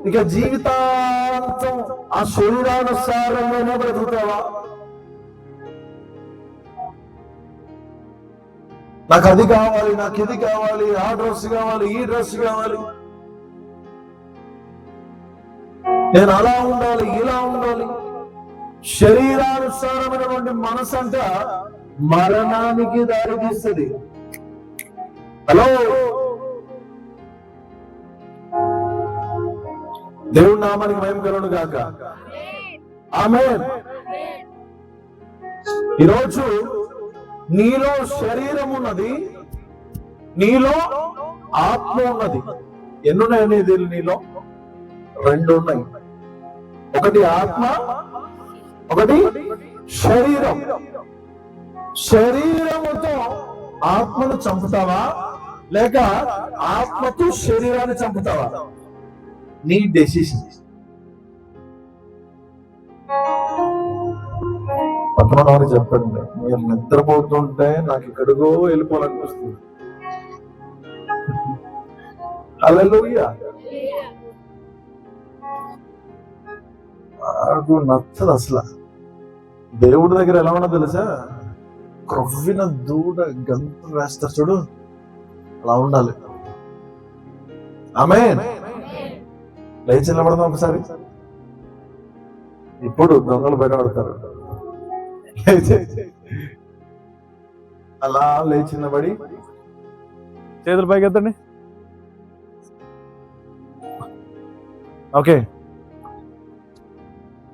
ఇక జీవితాంతం ఆ శరీరానుసారమైన బ్రతుకుతావా? నాకు అది కావాలి, నాకు ఇది కావాలి, ఆ డ్రెస్ కావాలి, ఈ డ్రెస్ కావాలి, నేను అలా ఉండాలి, ఇలా ఉండాలి. శరీరానుసారమైనటువంటి మనసు అంట మరణానికి దారితీస్తుంది. హలో, దేవుడి నామానికి మహిమ కలుగును గాక. ఆమేన్. ఈరోజు నీలో శరీరం ఉన్నది, నీలో ఆత్మ ఉన్నది. ఎన్నున్నాయనేది నీలో? 2 ఉన్నాయి. ఒకటి ఆత్మ, ఒకటి శరీరం. శరీరముతో ఆత్మను చంపుతావా లేక ఆత్మతో శరీరాన్ని చంపుతావా? నీ డెసిషన్. పక్కన చెప్పండి, మీరు నిద్రపోతుంటే నాకు ఎక్కడికో వెళ్ళిపోవాలనిపిస్తుంది. హల్లెలూయా. నాకు నచ్చదు అసలు. దేవుడి దగ్గర ఎలా ఉన్నా తెలుసా? క్రొవ్విన దూడ గంతులు వేస్తారు చూడు, అలా ఉండాలి. ఆమేన్. లేచి నిలబడదాం ఒకసారి. ఇప్పుడు దొంగలు బయటపడతారు. అలా లేచి నిలబడి చేతులు పైకి ఎత్తండి. ఓకే,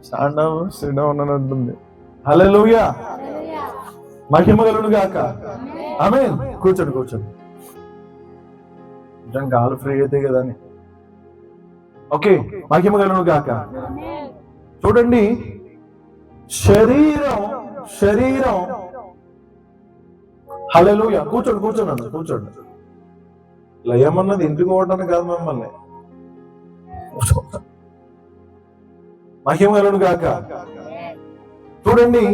స్టాండ్ అన్నట్టుంది. హల్లెలూయా. మహిమ కలుగును గాక. ఆమేన్. కూర్చోండి, కూర్చోండి. కాలు ఫ్రీ అయితే కదా అని. ఓకే, మహిమ కలుగును గాక. చూడండి, శరీరం హల్లెలూయా. కూర్చోండి, కూర్చోండి, కూర్చోండి. లయమన్నది ఇంటికి పోవడానికి కాదు మిమ్మల్ని. మహిమ కలుగును గాక. చూడండి,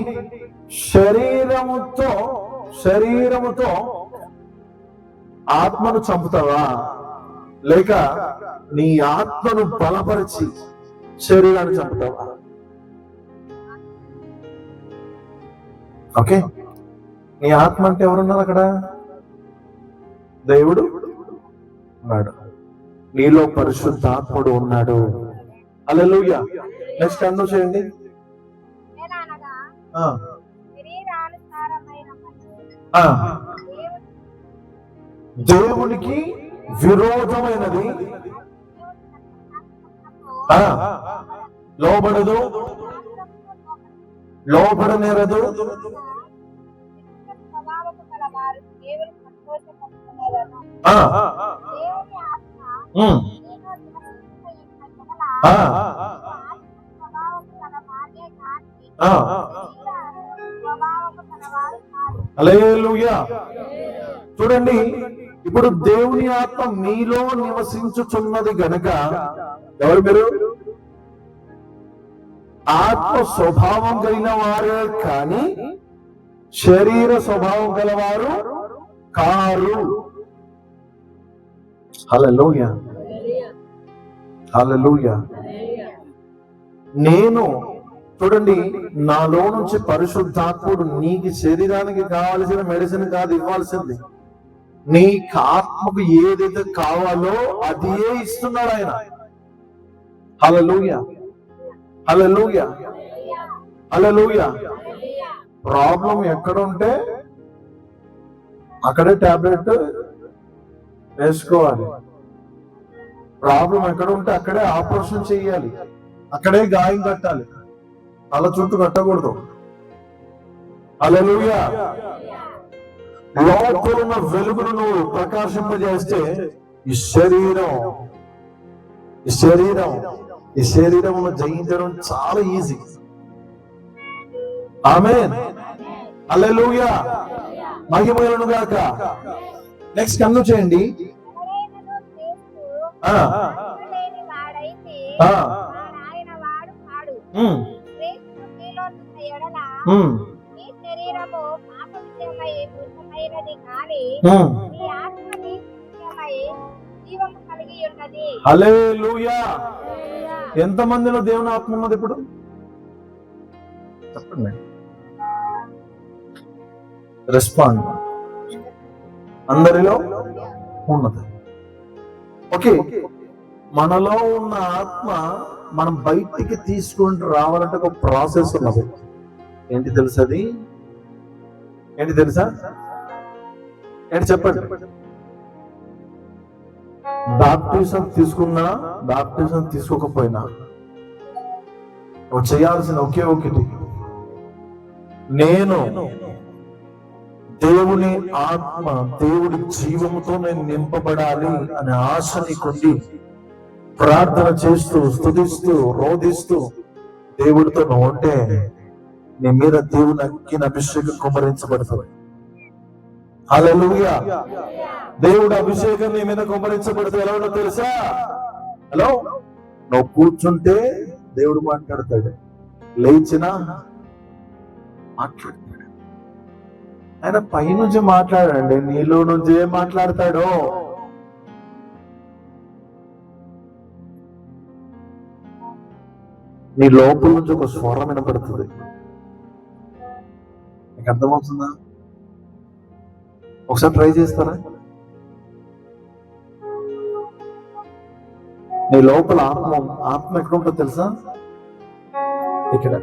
శరీరముతో ఆత్మను చంపుతావా లేక నీ ఆత్మను బలపరిచి శరీరాన్ని చంపుతావా? ఓకే, నీ ఆత్మ అంటే ఎవరున్నారు అక్కడ? దేవుడు ఉన్నాడు, నీలో పరిశుద్ధాత్ముడు ఉన్నాడు. హల్లెలూయా. నెక్స్ట్ అన్ను చేయండి. దేవునికి విరోధమైనది లోబడదు, లోబడనేరదు. హల్లెలూయా. చూడండి, ఇప్పుడు దేవుని ఆత్మ మీలో నివసించుచున్నది గనక ఎవరు మీరు? ఆత్మ స్వభావం కలిగిన వారే కానీ శరీర స్వభావం గలవారు కారు. హల్లెలూయా, హల్లెలూయా. నేను చూడండి, నాలో నుంచి పరిశుద్ధాత్ముడు నీకు శరీరానికి కావాల్సిన మెడిసిన్ కాదు ఇవ్వాల్సింది, నీ ఆత్మకు ఏదైతే కావాలో అదే ఇస్తున్నాడు ఆయన. హల్లెలూయా, హల్లెలూయా, హల్లెలూయా. ప్రాబ్లం ఎక్కడ ఉంటే అక్కడే టాబ్లెట్ వేసుకోవాలి. ప్రాబ్లం ఎక్కడ ఉంటే అక్కడే ఆపరేషన్ చేయాలి, అక్కడే గాయం కట్టాలి, అలా చుట్టూ కట్టకూడదు. హల్లెలూయా. లోపల ఉన్న వెలుగును నువ్వు ప్రకాశింపజేస్తే ఈ శరీరమును జయించడం చాలా ఈజీ. ఆమేన్, హల్లెలూయా. మహిమలను గాక. నెక్స్ట్ కన్ను చేయండి. హల్లెలూయా. ఎంతమందిలో దేవుని ఆత్మ ఉన్నది ఇప్పుడు? చెప్పండి, రెస్పాండ్. అందరిలో ఉన్నది. ఓకే, మనలో ఉన్న ఆత్మ మనం బయటికి తీసుకుంటూ రావాలంటే ఒక ప్రాసెస్ ఉన్నది. ఏంటి తెలుసా? అది ఏంటి తెలుసా? ఏంటి చెప్పండి. బాప్టిజం తీసుకున్నా, బాప్టిజం తీసుకోకపోయినా చేయాల్సిన ఒకే ఒకటి, నేను దేవుని ఆత్మ, దేవుడి జీవముతో నేను నింపబడాలి అనే ఆశ నీకుండి ప్రార్థన చేస్తూ, స్తుతిస్తూ, రోధిస్తూ దేవుడితో నువ్వు ఉంటే నీ మీద దేవుని అగ్ని అభిషేకం కుమ్మరించబడుతుంది. హల్లెలూయా. దేవుడు అభిషేకం నీ మీద కుమ్మరించబడితే ఎలా ఉందో తెలుసా? హలో, నువ్వు కూర్చుంటే దేవుడు మాట్లాడతాడు, లేచినా మాట్లాడతాడు. ఆయన పైనుంచి మాట్లాడండి, నీలో నుంచి ఏం మాట్లాడతాడో. నీ లోపల నుంచి ఒక స్వరం వినపడుతుంది. నీకు అర్థమవుతుందా? ఒకసారి ట్రై చేస్తారా? నీ లోపల ఆత్మ ఎక్కడ ఉంటుంది తెలుసా? ఇక్కడ.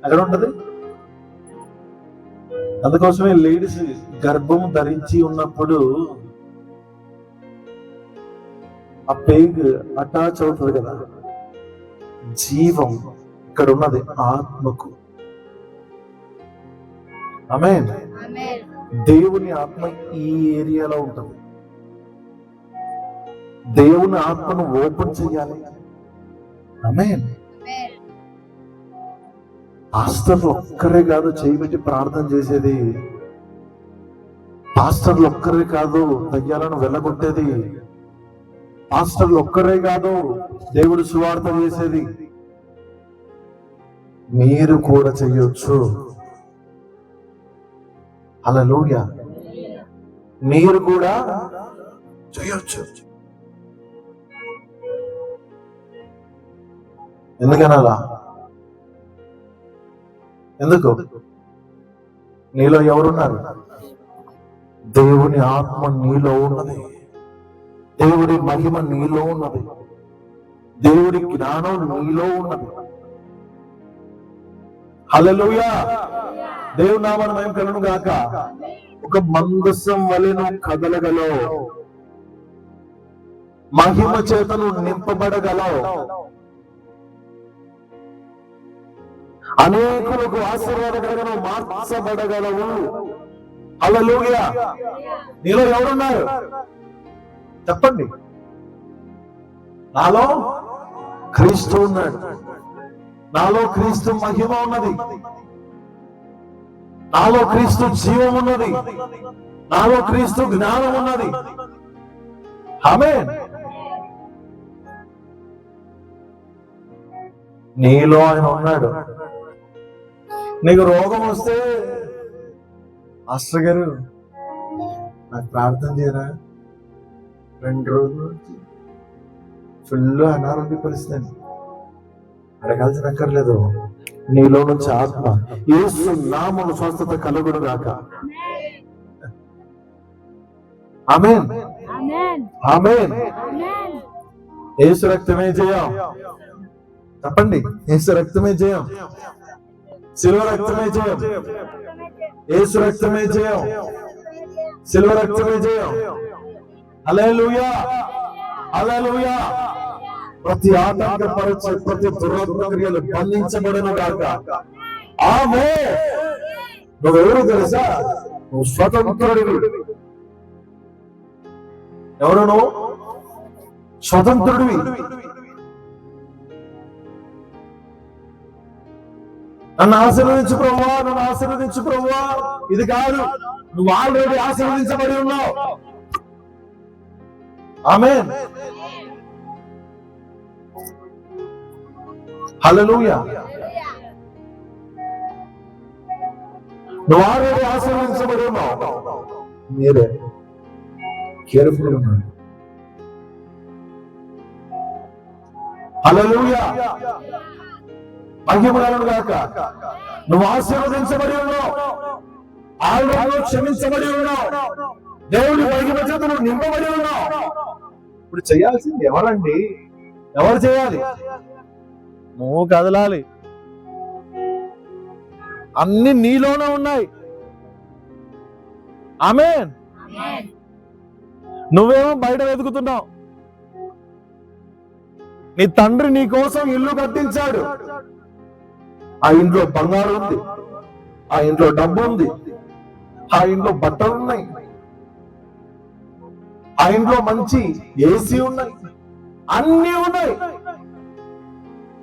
ఎక్కడ ఉంటది? అందుకోసమే లేడీస్ గర్భం ధరించి ఉన్నప్పుడు ఆ పేగ్ అటాచ్ అవుతుంది కదా, జీవం ఇక్కడ ఉన్నది ఆత్మకు. ఆమేన్. దేవుని ఆత్మ ఈ ఏరియాలో ఉంటుంది. దేవుని ఆత్మను ఓపెన్ చేయాలి. ఆమేన్. పాస్టర్లు ఒక్కరే కాదు చేయబెట్టి ప్రార్థన చేసేది, పాస్టర్లు ఒక్కరే కాదు దయ్యాలను వెళ్ళగొట్టేది, పాస్టర్లు ఒక్కరే కాదు దేవుడు సువార్త చేసేది, మీరు కూడా చెయ్యొచ్చు. హల్లెలూయా. మీరు కూడా చెయ్యొచ్చు. ఎందుకనాలా? ఎందుకు? నీలో ఎవరున్నారు? దేవుని ఆత్మ నీలో ఉన్నది, దేవుడి మహిమ నీలో ఉన్నది, దేవుడి జ్ఞానం నీలో ఉన్నది. హల్లెలూయా! దేవుని నామమున మహిమ కలుగును గాక. ఒక మందసం వలె నువ్వు కదలగలవు, మహిమ చేత నువ్వు నింపబడగలవు, అనేకులకు ఆశీర్వాదకరంగా నువ్వు మార్చబడగలవు. హల్లెలూయా! నీలో ఎవరున్నారు చెప్పండి. నాలో క్రీస్తు ఉన్నాడు, నాలో క్రీస్తు మహిమ ఉన్నది, నాలో క్రీస్తు జీవం ఉన్నది, నాలో క్రీస్తు జ్ఞానం ఉన్నది. ఆమేన్. నీలో ఆయన ఉన్నాడు. నీకు రోగం వస్తే మాస్టర్ గారు నాకు ప్రార్థన చేయరా, 2 రోజుల నుంచి ఫుల్ అనారోగ్య పరిస్థితి అడగాల్సిన అక్కర్లేదు. నీలో నుంచి ఆత్మ యేసు నామమున స్వస్థత కలుగును గాక. ఆమేన్, ఆమేన్. యేసు రక్తమే జయం. చెప్పండి, యేసు రక్తమే జయం, శిలువ రక్తమే జయం, యేసు రక్తమే జయం, శిలువ రక్తమే జయం. హల్లెలూయా, హల్లెలూయా. ప్రతి ఆటంకపరిచే ప్రతి దుర్క్రియలు బంధించబడును గాక. ఆమేన్. నువ్వెవరు తెలుసా? నువ్వు స్వతంత్రుడివి. ఎవరు నువ్వు? స్వతంత్రుడివి. నన్ను ఆశీర్వదించు ప్రభువా, నన్ను ఆశీర్వదించు ప్రభువా. ఇది కాదు, నువ్వు ఆల్రెడీ ఆశీర్వదించబడి ఉన్నావు. ఆమేన్, హల్లెలూయా. నువ్వు ఆల్రెడీ ఆశీర్వదించబడి ఉన్నావు. మీరే కేర్ఫుల్ ఉన్నాడు. హల్లెలూయా, మహిమ కలుగును గాక. నువ్వు ఆశీర్వదించబడి ఉన్నావు, ఆల్రెడీ క్షమించబడి ఉన్నావు, దేవుని మహిమ చేత నువ్వు నింపబడి ఉన్నావు. ఇప్పుడు చేయాల్సింది ఎవరండి? ఎవరు చేయాలి? నువ్వు కదలాలి. అన్ని నీలోనే ఉన్నాయి. ఆమేన్. నువ్వేమో బయట వెతుకుతున్నావు. నీ తండ్రి నీ కోసం ఇల్లు కట్టించాడు. ఆ ఇంట్లో బంగారం ఉంది, ఆ ఇంట్లో డబ్బు ఉంది, ఆ ఇంట్లో బట్టలు ఉన్నాయి, ఆ ఇంట్లో మంచి ఏసీ ఉన్నాయి, అన్ని ఉన్నాయి.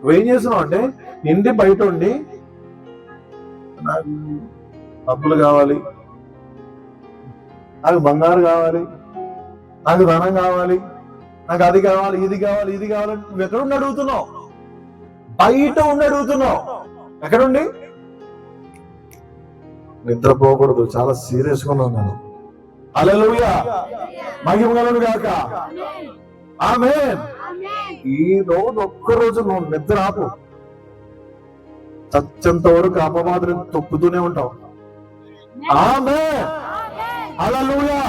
నువ్వేం చేస్తున్నావు అంటే ఇంటి బయట ఉండి నాకు డబ్బులు కావాలి, నాకు బంగారు కావాలి, నాకు ధనం కావాలి, నాకు అది కావాలి, ఇది కావాలి, ఇది కావాలి. నువ్వు ఎక్కడుండి అడుగుతున్నావు? బయట ఉండి అడుగుతున్నావు. ఎక్కడుండి? నిద్రపోకూడదు, చాలా సీరియస్ గా ఉన్నాను నేను. హల్లెలూయా, మహిమ కలుగును గాక. ఆమేన్. ఈ రోజు ఒక్కరోజు నువ్వు నిద్ర ఆపు, చచ్చేంత వరకు అపవాదులను తొక్కుతూనే ఉంటావు. ఆమేన్, హల్లెలూయా.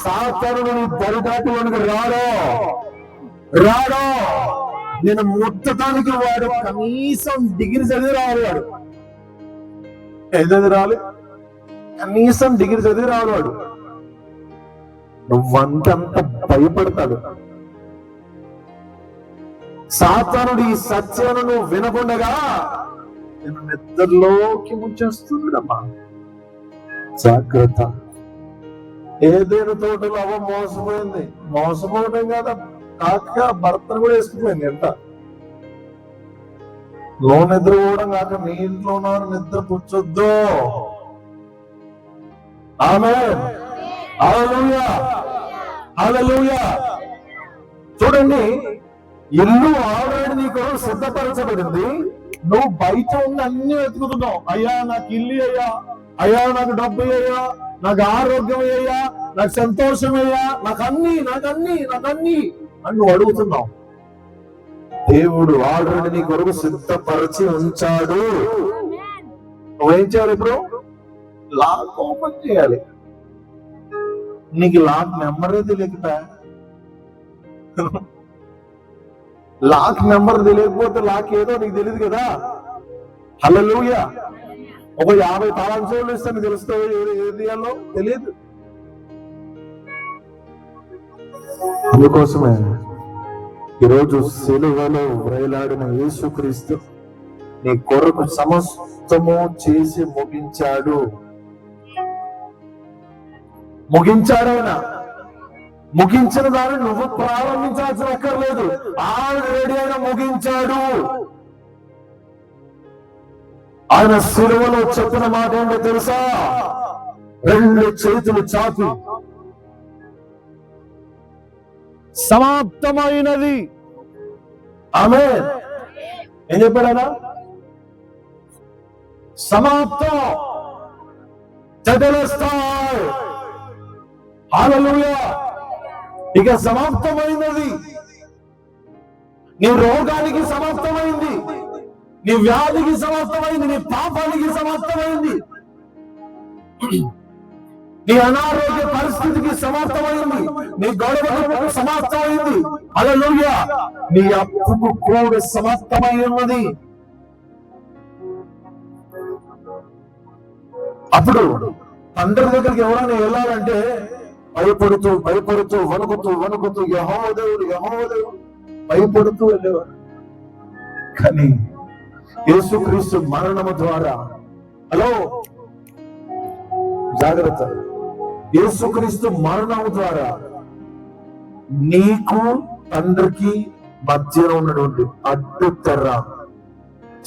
సాతానుడు నీ దరిదాపులోనికి రాడో రాడో. నేను ముట్టడానికి వాడు కనీసం డిగ్రీ చదివి రావాలి. వాడు ఏం చదివి రావాలి? కనీసం డిగ్రీ చదివి రావాలి. వాడు నువ్వంటే అంత భయపడతాడు. సాతానుడు ఈ సత్యాన్ని నువ్వు వినకుండగా నేను నిద్రలోకి ముంచేస్తున్నాడమ్మా. జాగ్రత్త. ఏదైనా తోటలో అవ్వ మోసపోయింది. మోసపోవడం కాదా, కాక భర్తను కూడా వేసుకుపోయింది. ఎంత లో నిద్రపోవడం కాక నీ ఇంట్లో ఉన్నవారు నిద్ర పుచ్చొద్దు. ఆమేన్, హల్లెలూయా, హల్లెలూయా. చూడండి, ఇల్లు ఆల్రెడీ నీకు సిద్ధపరచబడింది. నువ్వు బయట ఉన్న అన్ని వెతుకుతున్నావు. అయ్యా నాకు ఇల్లు అయ్యా, అయ్యా నాకు డబ్బు అయ్యా, నాకు ఆరోగ్యం అయ్యా, నాకు సంతోషం అయ్యా, నాకన్నీ నాకన్నీ నాకన్నీ అని నువ్వు అడుగుతున్నావు. దేవుడు ఆల్రెడీ నీ కొరకు సిద్ధపరిచి ఉంచాడు. నువ్వేం చేయాలి? ఇప్పుడు లాక్ ఓపెన్ చేయాలి. నీకు లాక్ నెంబరే తెలియకపోయా, లాక్ నెంబర్ తెలియకపోతే లాక్ ఏదో నీకు తెలియదు కదా. హల్లెలూయా. ఒక 50 తాళం చెవులు ఇస్తే నీకు తెలుస్తావు ఏది తీయాలో తెలియదు. అందుకోసమే ఈరోజు సిలువలో వేలాడిన యేసుక్రీస్తు నీ కొరకు సమస్తము చేసి ముగించాడాయన. ముగించిన దాన్ని నువ్వు ప్రారంభించాల్సిన అక్కర్లేదు, ఆల్రెడీ ఆయన ముగించాడు. ఆయన సిలువలో చెప్పిన మాట ఏంటో తెలుసా? 2 చేతులు చాపి సమాప్తమైనది. ఆమేన్. ఏం చెప్పాడా? సమాప్తం. చదలస్తాయ్. హల్లెలూయా. ఇక సమాప్తమైనది. నీ రోగానికి సమాప్తమైంది, నీ వ్యాధికి సమాప్తమైంది, నీ పాపానికి సమాప్తమైంది, నీ అనారోగ్య పరిస్థితికి సమాప్తమైంది, నీ గొడవకు సమాప్తమైంది. హల్లెలూయా. నీ అప్పుకు కూడా సమాప్తమై ఉన్నది. అప్పుడు తండ్రి దగ్గరికి ఎవరైనా వెళ్ళాలంటే భయపడుతూ వణుకుతూ యెహోవా దేవుడు భయపడుతూ వెళ్ళేవారు. కానీ యేసుక్రీస్తు మరణము ద్వారా, హలో జాగ్రత్త, యేసుక్రీస్తు మరణము ద్వారా నీకు తండ్రికి మధ్యన ఉన్నటువంటి అడ్డు తెర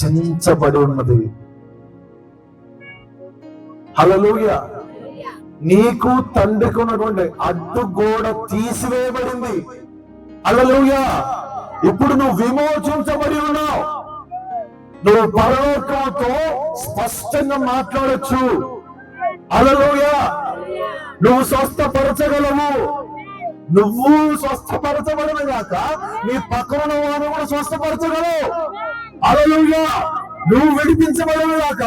చించబడి ఉన్నది. హల్లెలూయా. నీకు తండ్రికి ఉన్నటువంటి అడ్డు గోడ తీసివేయబడింది. హల్లెలూయా. ఇప్పుడు నువ్వు విమోచించబడి ఉన్నావు. నువ్వు పరలోకంతో స్పష్టంగా మాట్లాడొచ్చు. హల్లెలూయా. నువ్వు స్వస్థపరచగలవు. నువ్వు స్వస్థపరచబడిన గాక నీ పక్కన వారిని కూడా స్వస్థపరచగలవు. హల్లెలూయా. నువ్వు విడిపించబడిన గాక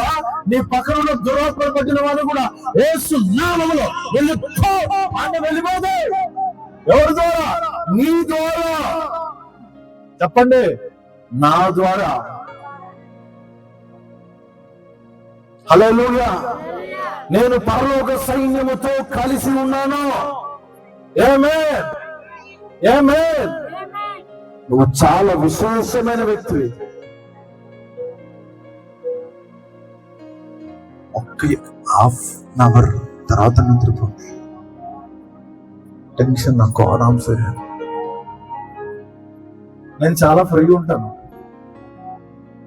నీ పక్కన ఉన్న దురాత్మ పట్టిన వారిని కూడా యేసు నామములో వెళ్ళిపోతే. ఎవరి ద్వారా? నీ ద్వారా. చెప్పండి, నా ద్వారా. హల్లెలూయా. నేను పరలోక సైన్యముతో కలిసి ఉన్నాను. ఆమేన్. ఆమేన్. నువ్వు చాలా విశేషమైన వ్యక్తివి. ఒక్క హాఫ్ అవర్ తర్వాత నిద్రపోండి. టెన్షన్ నాకు ఆరాంసే. నేను చాలా ఫ్రీగా ఉంటాను.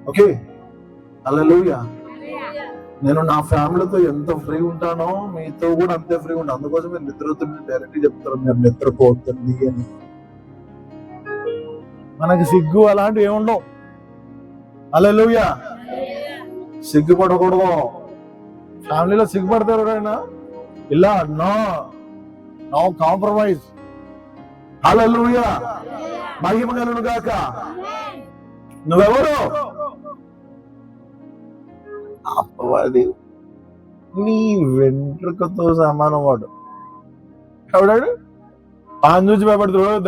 ఓకే. హల్లెలూయా. నేను నా ఫ్యామిలీతో ఎంత ఫ్రీ ఉంటానో మీతో కూడా అంతే ఫ్రీ ఉంటాను. అందుకోసం మీరు నిద్రపోతుంది డైరెక్ట్ చెప్తారు, మీరు నిద్రపోతుంది అని. మనకి సిగ్గు అలాంటివి ఏముండవు. హల్లెలూయా. సిగ్గుపడకూడదు. ఫ్యామిలీలో సిగ్గుపడతారు ఎవరైనా? ఇలా నో కాంప్రమైజ్. హల్లెలూయా. మహిమ కలుగును గాక. నువ్వెవరు? అపవాది. నీ వెంట్రుకతో సమానం వాడు. ఎవడాడు? పాన్ చూసి భయపడుతున్నాడు.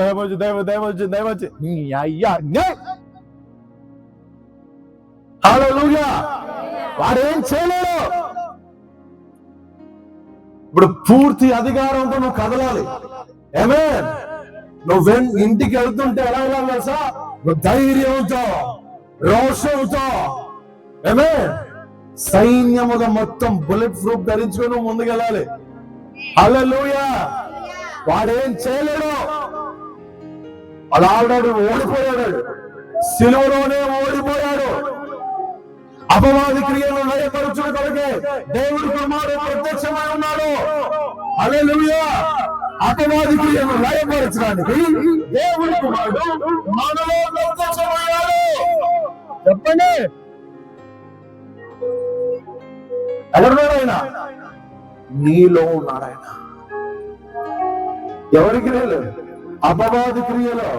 దయవచ్చి నీ అయ్యా. హల్లెలూయా. వాడేం చేయలేడు. ఇప్పుడు పూర్తి అధికారంతో నువ్వు కదలాలి. ఆమేన్. నువ్వు ఇంటికి వెళ్తుంటే ఎలా వెళ్ళాలి తెలుసా? నువ్వు ధైర్యంతో, రోషంతో, ఆమేన్, సైన్యముగా మొత్తం బుల్లెట్ ప్రూఫ్ ధరించుకొని నువ్వు ముందుకెళ్ళాలి. హల్లెలూయా. వాడేం చేయలేడు. అలా ఆడాడు, ఓడిపోయాడు. సిలువలోనే ఓడిపోయాడు. అపవాది క్రియలను లయపరచుట కొరకే దేవుడి కుమారుడు ప్రత్యక్షమై ఉన్నాడు. హల్లెలూయా. అపవాది క్రియలను లయపరచడానికి దేవుడి కుమారుడు మనలో ప్రత్యక్షమయ్యాడు. చెప్పండి, ఎవరున్నాడు ఆయన? నీలో ఉన్నాడు ఆయన. ఎవరి క్రియలు? అపవాది క్రియలో.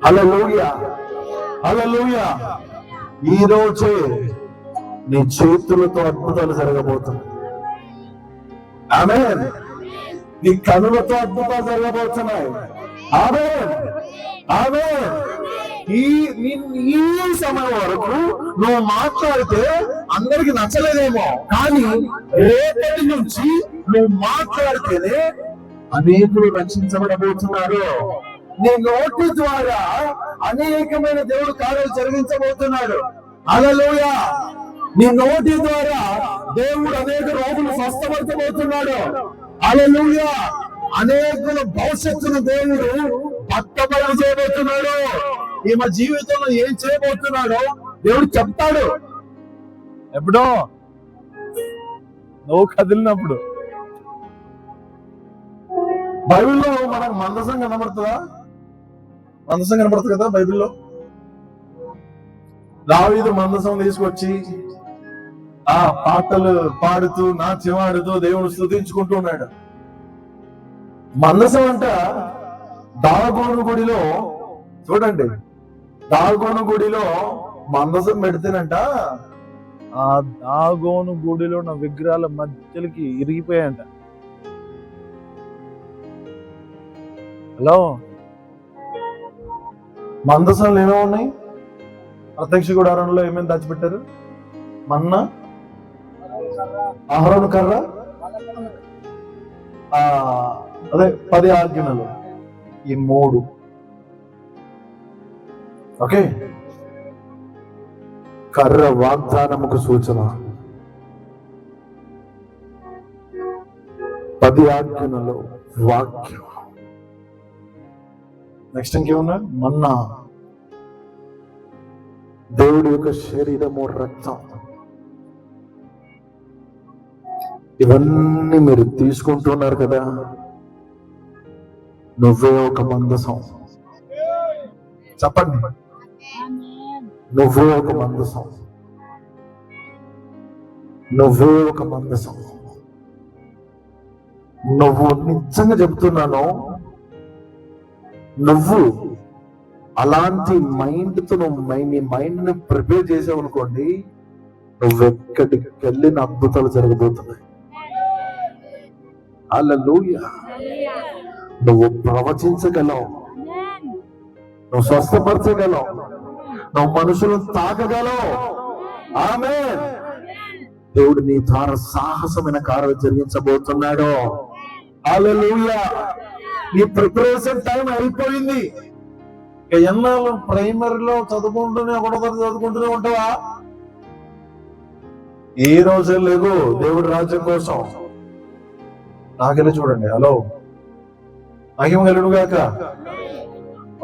హల్లెలూయా. హల్లెలూయా. ఈ రోజే నీ చేతులతో అద్భుతాలు జరగబోతున్నాయి. ఆమేన్. నీ కనులతో అద్భుతాలు జరగబోతున్నాయి. ఆమేన్. ఆమేన్. ఈ సమయం వరకు నువ్వు మాట్లాడితే అందరికి నచ్చలేదేమో, కానీ రేపటి నుంచి నువ్వు మాట్లాడితేనే అనేకులు రక్షించబడబోతున్నారు. నీ నోటి ద్వారా అనేకమైన దేవుడు కార్యాలు జరిగించబోతున్నాడు. హల్లెలూయా. నీ నోటి ద్వారా దేవుడు అనేక రోగులు స్వస్థపరచబోతున్నాడు. హల్లెలూయా. అనేకుల భవిష్యత్తును దేవుడు పట్టబడి చేయబోతున్నాడు. ఈమె జీవితంలో ఏం చేయబోతున్నాడో దేవుడు చెప్తాడు. ఎప్పుడో నువ్వు కదిలినప్పుడు. బైబిల్లో మనకు మందసం కనబడుతుందా? మందసం కనబడుతుంది కదా బైబిల్లో. దావీదు మందసం తీసుకొచ్చి ఆ పాటలు పాడుతూ నాట్యం ఆడుతూ దేవుడు స్తుతించుకుంటూ ఉన్నాడు. మందసం అంట దాగోను గుడిలో, చూడండి, దాగోను గుడిలో మందసం పెడితేనంట ఆ దాగోను గుడిలో ఉన్న విగ్రహాల మధ్యలోకి ఇరిగిపోయాయంట. హలో, మందసంలో ఏమేమి ఉన్నాయి? ప్రత్యక్ష గుడారంలో ఏమేమి దాచిపెట్టారు? మన్నా, అహరోను కర్ర, అదే 10 ఆజ్ఞలు, ఈ 3. ఓకే, కర్ర వాగ్దానముకు సూచన, 10 ఆజ్ఞలు వాక్యం. నెక్స్ట్ ఇంకేమన్నా? మన్నా, దేవుడి యొక్క శరీరము, రక్తం. ఇవన్నీ మీరు తీసుకుంటున్నారు కదా. నువ్వే ఒక మందసం. చెప్పండి, నువ్వే ఒక మందసం. నువ్వే ఒక మందసం. నువ్వు నిజంగా చెప్తున్నాను, నువ్వు అలాంటి మైండ్తో నీ మైండ్ ని ప్రిపేర్ చేసావు అనుకోండి, నువ్వెక్కడికి వెళ్ళిన అద్భుతాలు జరగబోతున్నాయి. హల్లెలూయా. నువ్వు ప్రవచించగలవు, నువ్వు స్వస్థపరచగలవు, నువ్వు మనుషులను తాకగలవు. ఆమేన్. దేవుడు నీ ద్వారా సాహసమైన కార్యాలు జరిగించబోతున్నాడు. హల్లెలూయా. నీ ప్రిపరేషన్ టైం అయిపోయింది. ఎన్నాళ్ళు ప్రైమరీలో చదువుకుంటూనే చదువుకుంటూనే ఉంటావా? ఏ రోజు లేదు దేవుడి రాజ్యం కోసం. నాకెళ్ళి చూడండి. హలో, మహిమ కలుగును గాక.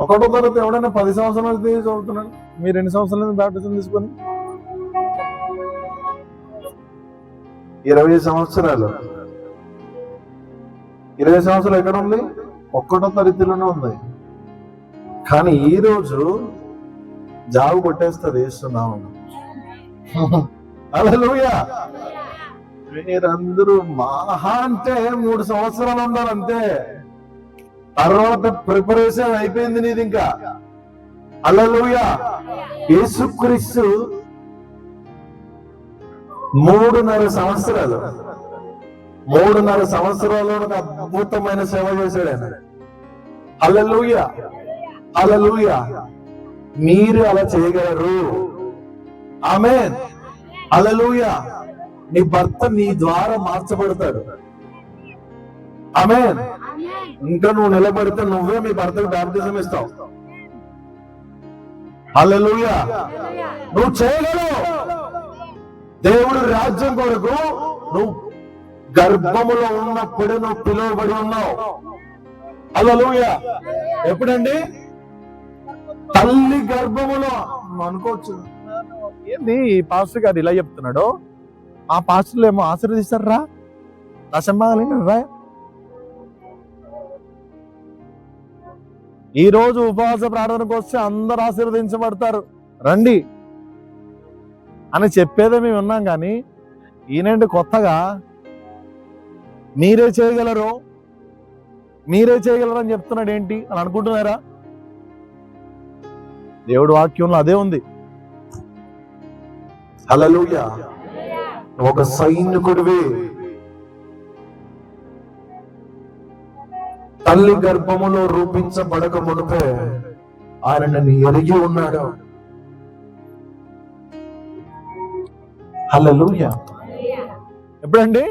1వ తరగతి ఎవడైనా 10 సంవత్సరాలు చదువుతున్నాడు. మీరు ఎన్ని సంవత్సరాలు బాప్టిజం తీసుకొని? 20 సంవత్సరాలు. 20 సంవత్సరాలు ఎక్కడ ఉంది? 1వ తరగతిలోనే ఉంది. కానీ ఈ రోజు జాబు కొట్టేస్తుంది వేస్తున్నాము. హల్లెలూయా. మీరందరూ మహా అంటే 3 సంవత్సరాలు ఉన్నారు అంతే. తర్వాత ప్రిపరేషన్ అయిపోయింది నీది ఇంకా. హల్లెలూయా. యేసుక్రీస్తు 3.5 సంవత్సరాలు 3.5 సంవత్సరాలు అద్భుతమైన సేవ చేశాడు ఆయన. హల్లెలూయా. హల్లెలూయా. మీరు అలా చేయగలరు. ఆమేన్. హల్లెలూయా. నీ భర్త నీ ద్వారా మార్చబడతాడు. ఆమేన్. ఇంకా నువ్వు నిలబడితే నువ్వే మీ భర్తకు బాప్తిజం ఇస్తావు. హల్లెలూయా. నువ్వు చేయగలవు. దేవుడు రాజ్యం కొరకు నువ్వు గర్భములో ఉన్నప్పుడే నువ్వు పిలువబడి ఉన్నావు. హల్లెలూయా. ఎప్పుడండి? తల్లి గర్భములో. అనుకోవచ్చు, ఏంది పాస్టర్ గారు ఇలా చెప్తున్నాడు, ఆ పాస్టర్లు ఏమో ఆశీర్వదిస్తారా, రసంబాగలేరా? ఈ రోజు ఉపవాస ప్రార్థనకు వస్తే అందరు ఆశీర్వదించబడతారు రండి అని చెప్పేదే మేము ఉన్నాం. కానీ ఈయనండి కొత్తగా మీరే చేయగలరు అని చెప్తున్నాడు ఏంటి అని అనుకుంటున్నారా? దేవుడి వాక్యంలో అదే ఉంది. హల్లెలూయా. ఒక సైనికుడివి. తల్లి గర్భములో రూపించబడక మునుపే ఆయన నన్ను ఎరిగి ఉన్నాడు. హల్లెలూయా. ఎప్పుడండి?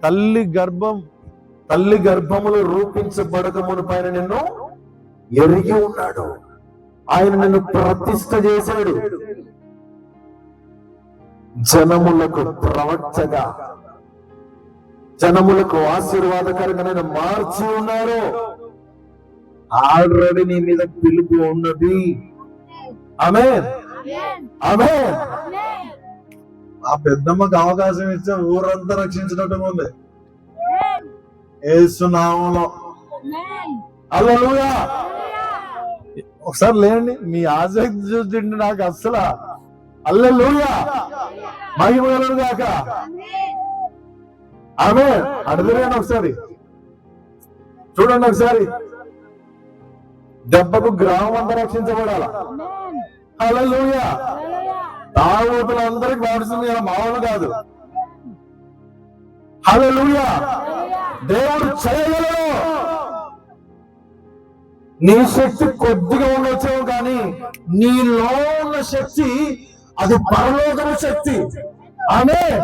తల్లి గర్భములో రూపించబడక మునుపై ఆయన నిన్ను ఎరిగి ఉన్నాడు. ఆయన నిన్ను ప్రతిష్ఠ చేశాడు. జనములకు ప్రవక్తగా, జనములకు ఆశీర్వాదకరంగా నేను మార్చి ఉన్నారు. ఆల్రెడీ నీ మీద పిలుపు ఉన్నది. ఆమేన్, ఆమేన్. ఆ పెద్దమ్మకు అవకాశం ఇచ్చే ఊరంతా రక్షించినట్టు ఉంది యేసు నామములో. హల్లెలూయా. ఒకసారి లేండి, మీ ఆసక్తి చూస్తుంటే నాకు అస్సలు హల్లెలూయా మహిమ కలుగును గాక. ఆమేన్. అడుగులేండి ఒకసారి, చూడండి ఒకసారి. దెబ్బకు గ్రామం అంతా రక్షించబడాల. హల్లెలూయా. తాగుతులందరికి బాడుతుంది కదా, మామూలు కాదు. హల్లెలూయా. దేవుడు చేయగలడు. నీ శక్తి కొద్దిగా ఉండొచ్చేమో, కానీ నీలో ఉన్న శక్తి అది పరలోకము శక్తి. ఆమేన్.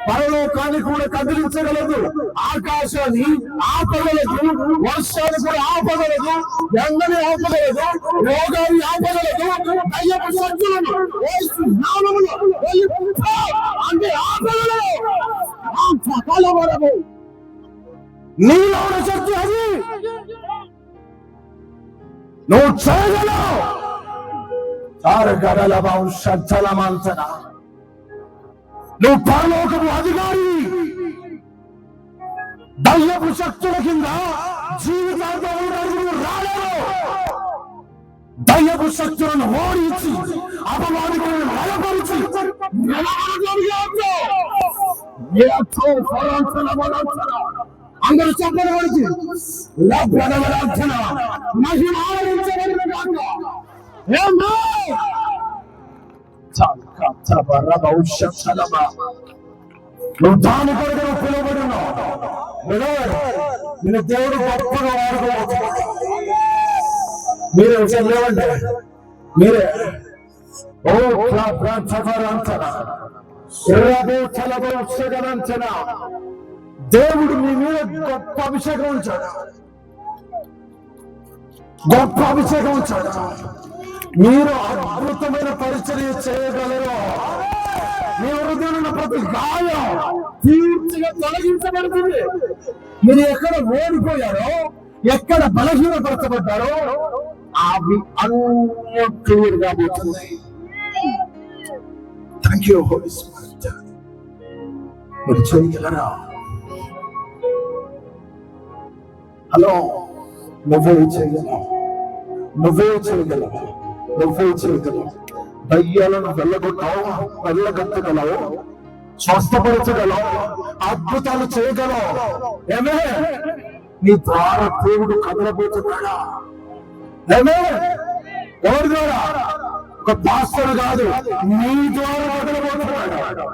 పరలోకాన్ని కూడా కదిలించగలదు. ఆకాశాన్ని ఆపగలదు, వర్షాన్ని కూడా ఆపగలదు, ఎండని ఆపగలదు, రోగాన్ని ఆపగలదు, దయ్యపు శక్తులను అంటే ఆపగలదు. నీలో ఉన్న శక్తి అది. నువ్వు చేయగలవు. నువ్వు పరలోకము అధికారి. దయ్యపు శక్తుల కింద జీవితాంతం రాలేవు. దయ్యపు శక్తులను ఓడించి అపవాదికులను బలపరిచి అందరూ చెప్పబడి నువ్వు దాని కొరకు పిలువబడి ఉన్నావు. నిన్ను దేవుడు గొప్పగా వాడుకోవచ్చు. మీరే లేవండి, మీరే. ఓ దేవుడు మీ మీద గొప్ప అభిషేకం ఉంచాడు, గొప్ప అభిషేకం ఉంచాడు. మీరు అద్భుతమైన పరిచర్య చేయగలరు. మీ హృదయంలో ప్రతి గాయం పూర్తిగా తొలగించబడుతుంది. మీరు ఎక్కడ ఓడిపోయారో, ఎక్కడ బలహీనపరచబడ్డారో అవి అన్నీ క్లియర్ గా పోతున్నాయి. Thank you Holy Spirit. మీరు చేయగలరా? హలో, నువ్వే చేయగలవు, నువ్వే చేయగలవు, నువ్వే చేయగలవు. దయ్యాలను వెళ్ళగొట్టగలవు, స్వస్థపరచగలవు, అద్భుతాలు చేయగలవు. ఏమే నీ ద్వారా దేవుడు కదలబోతున్నాడా? ఏమే ఎవరి ద్వారా? ఒక పాస్టర్ కాదు, నీ ద్వారా కదలబోతున్నాడు.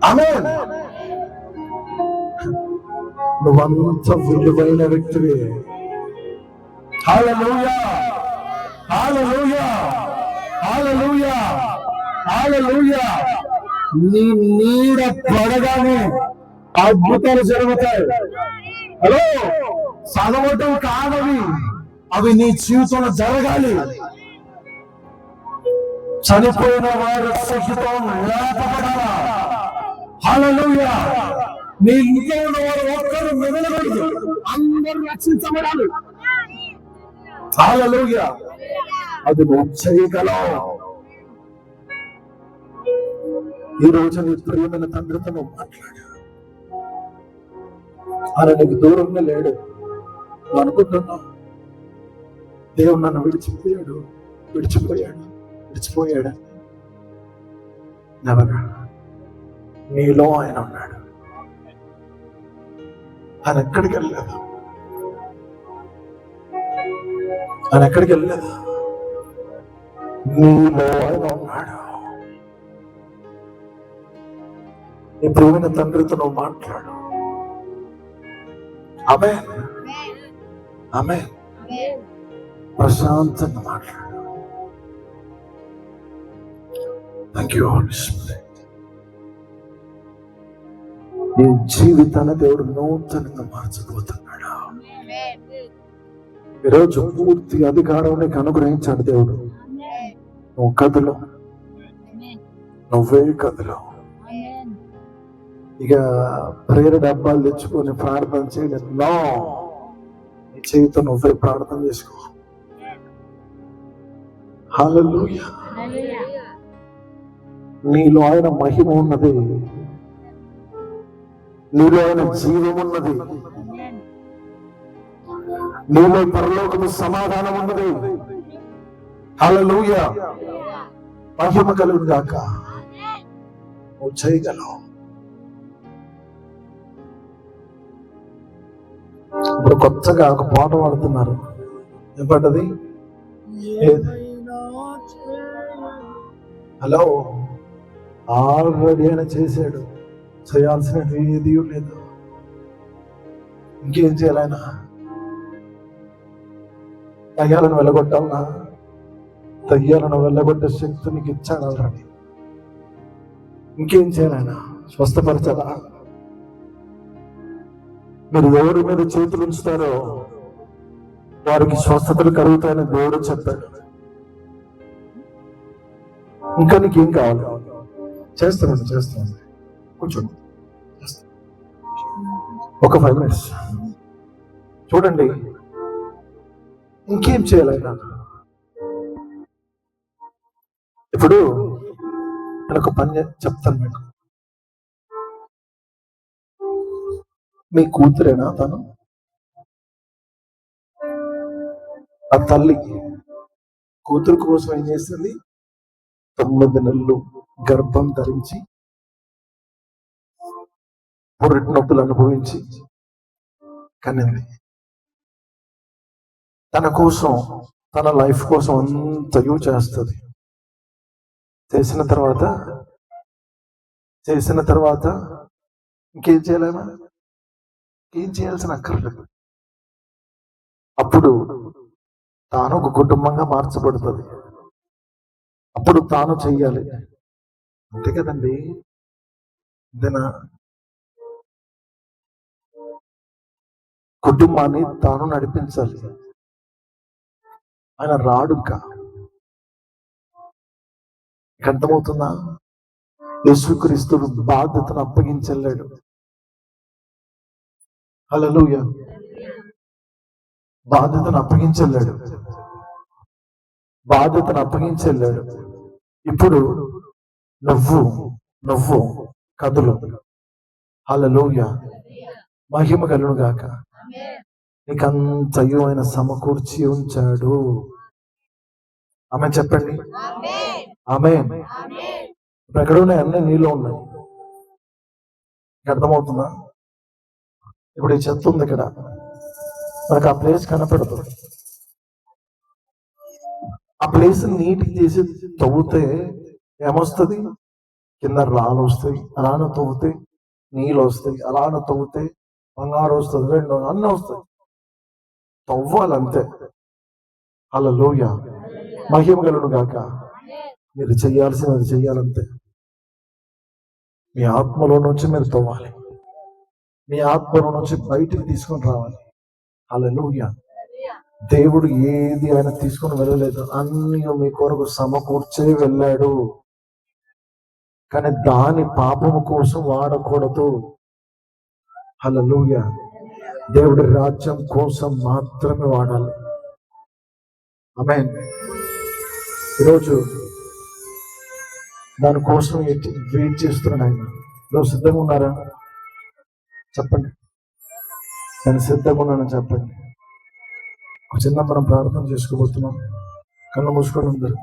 ఆమేన్. నువ్వంత విలువైన వ్యక్తివి. హల్లెలూయా, హల్లెలూయా, హల్లెలూయా, హల్లెలూయా. నీ నీడ పడగానే అద్భుతాలు జరుగుతాయి. హలో, చదవటం కాదవి, అవి నీ జీవితంలో జరగాలి. చనిపోయిన వారు సహితం లేపబడాలా. హల్లెలూయా. నీ ఇంట్లో ఉన్న వారు ఒక్కరు మిగలకూడదు, అందరూ రక్షించబడాలి. హల్లెలూయా. అది నువ్వు చేయగలవు. ఈ రోజు నీ ప్రియమైన తండ్రితో నువ్వు మాట్లాడు. ఆయన నీకు దూరంగా లేడు. నువ్వు అనుకుంటున్నావు దేవుడు నన్ను విడిచిపోయాడు, విడిచిపోయాడు, విడిచిపోయాడు. నెవరు. నీలో ఆయన ఉన్నాడు. ఆయన ఎక్కడికి వెళ్ళలేదు, ఆయన ఎక్కడికి వెళ్ళలేదు. నీలో ఆయన ఉన్నాడు. నీ ప్రియమైన తండ్రితో నువ్వు మాట్లాడు. ఆమేన్, ఆమేన్. ప్రశాంతంగా మాట్లాడు. Thank you Holy Spirit. నీ జీవితాన్ని దేవుడు నూతనంగా మార్చబోతున్నాడు. ఈరోజు పూర్తి అధికారం నీకు అనుగ్రహించాడు దేవుడు. నువ్వు కథలో నువ్వే కథలో ఇక ప్రేర డబ్బాలు తెచ్చుకొని ప్రార్థన చేయడం నో. నీ చేతితో నువ్వే ప్రార్థన చేసుకో. హల్లెలూయా. నీలో ఆయన మహిమ ఉన్నది, నీలో ఆయన జీవం ఉన్నది, నీలో పరలోకము సమాధానం ఉన్నది. హల్లెలూయా. మహిమ కలుగును గాక. నువ్వు చేయగలవు. ఇప్పుడు కొత్తగా ఒక పాట పాడుతున్నారు. ఏం పాటది? హలో, ఆల్రెడీ ఆయన చేశాడు. చేయాల్సినది ఏది లేదు. ఇంకేం చేయాలి? ఆయన దయ్యాలను వెళ్ళగొట్టాలన్నా, దయ్యాలను వెళ్ళగొట్టే శక్తి నీకు ఇచ్చాడు ఆల్రెడీ. ఇంకేం చేయాలి? ఆయన స్వస్థపరచాలా? మీరు ఎవరి మీద చేతులు ఉంచుతారో వారికి స్వస్థతలు కలుగుతాయని దేవుడు చెప్పాడు. ఇంకా నీకేం కావాలి? చేస్తాను. కూర్చోండి. ఒక 5 minutes చూడండి. ఇంకేం చేయాలి? ఇప్పుడు నేను ఒక పని చెప్తాను మీకు. మీ కూతురేనా తను? ఆ తల్లి కూతురు కోసం ఏం చేస్తుంది? 9 నెలలు గర్భం ధరించి పురిటి నొప్పులు అనుభవించి కనింది. తన కోసం, తన లైఫ్ కోసం అంతయూ చేస్తుంది. చేసిన తర్వాత ఇంకేం చేయలేమా? ఏం చేయాల్సిన అక్కర్లేదు. అప్పుడు తాను ఒక కుటుంబంగా మార్చబడుతుంది. అప్పుడు తాను చెయ్యాలి. అంతే కదండి. కుటుంబాన్ని తాను నడిపించాలి. ఆయన రాడు. ఇంకా అర్థమవుతుందా? యేసుక్రీస్తు బాధ్యతను అప్పగించెళ్ళాడు. హల్లెలూయా. బాధ్యతను అప్పగించెళ్ళాడు. ఇప్పుడు నువ్వు కదులు. హల్లెలూయా. మహిమ కలుగును గాక. నీకంతయు ఆయన సమకూర్చి ఉంచాడు. ఆమె చెప్పండి. ఆమేన్. ఇప్పుడు ఎక్కడ ఉన్నాయి? అన్నీ నీలో ఉన్నాయి. అర్థమవుతుందా? ఇప్పుడు ఈ చెత్త ఉంది ఇక్కడ, మనకు ఆ ప్లేస్ కనపడదు. ఆ ప్లేస్ నీట్గా చేసి తవ్వుతే ఏమొస్తుంది? కింద రాళ్ళు వస్తాయి. అలానే తవ్వుతే నీళ్ళు వస్తాయి. అలానే తవ్వుతే బంగారు వస్తుంది, రెండు అన్నీ వస్తాయి. తవ్వాలంతే. హల్లెలూయా. మహిమ కలుగును గాక. మీరు చేయాల్సినది చెయ్యాలంతే. మీ ఆత్మలో నుంచి మీరు తవ్వాలి. మీ ఆత్మలో నుంచి బయటికి తీసుకొని రావాలి. హల్లెలూయా. దేవుడు ఏది ఆయన తీసుకొని వెళ్ళలేదు, అన్ని మీ కొరకు సమకూర్చే వెళ్ళాడు. కానీ దాని పాపము కోసం వాడకూడదు. హల్లెలూయా. దేవుడి రాజ్యం కోసం మాత్రమే వాడాలి. ఆమేన్. ఈరోజు దానికోసం వెయిట్ చేస్తున్నాను. ఆయన ఈరోజు సిద్ధంగా ఉన్నారా? చెప్పండి. నేను సిద్ధంగా ఉన్నానని చెప్పండి. ఒక చిన్న మనం ప్రార్థన చేసుకోబోతున్నాం. కళ్ళు మూసుకోండి అందరూ.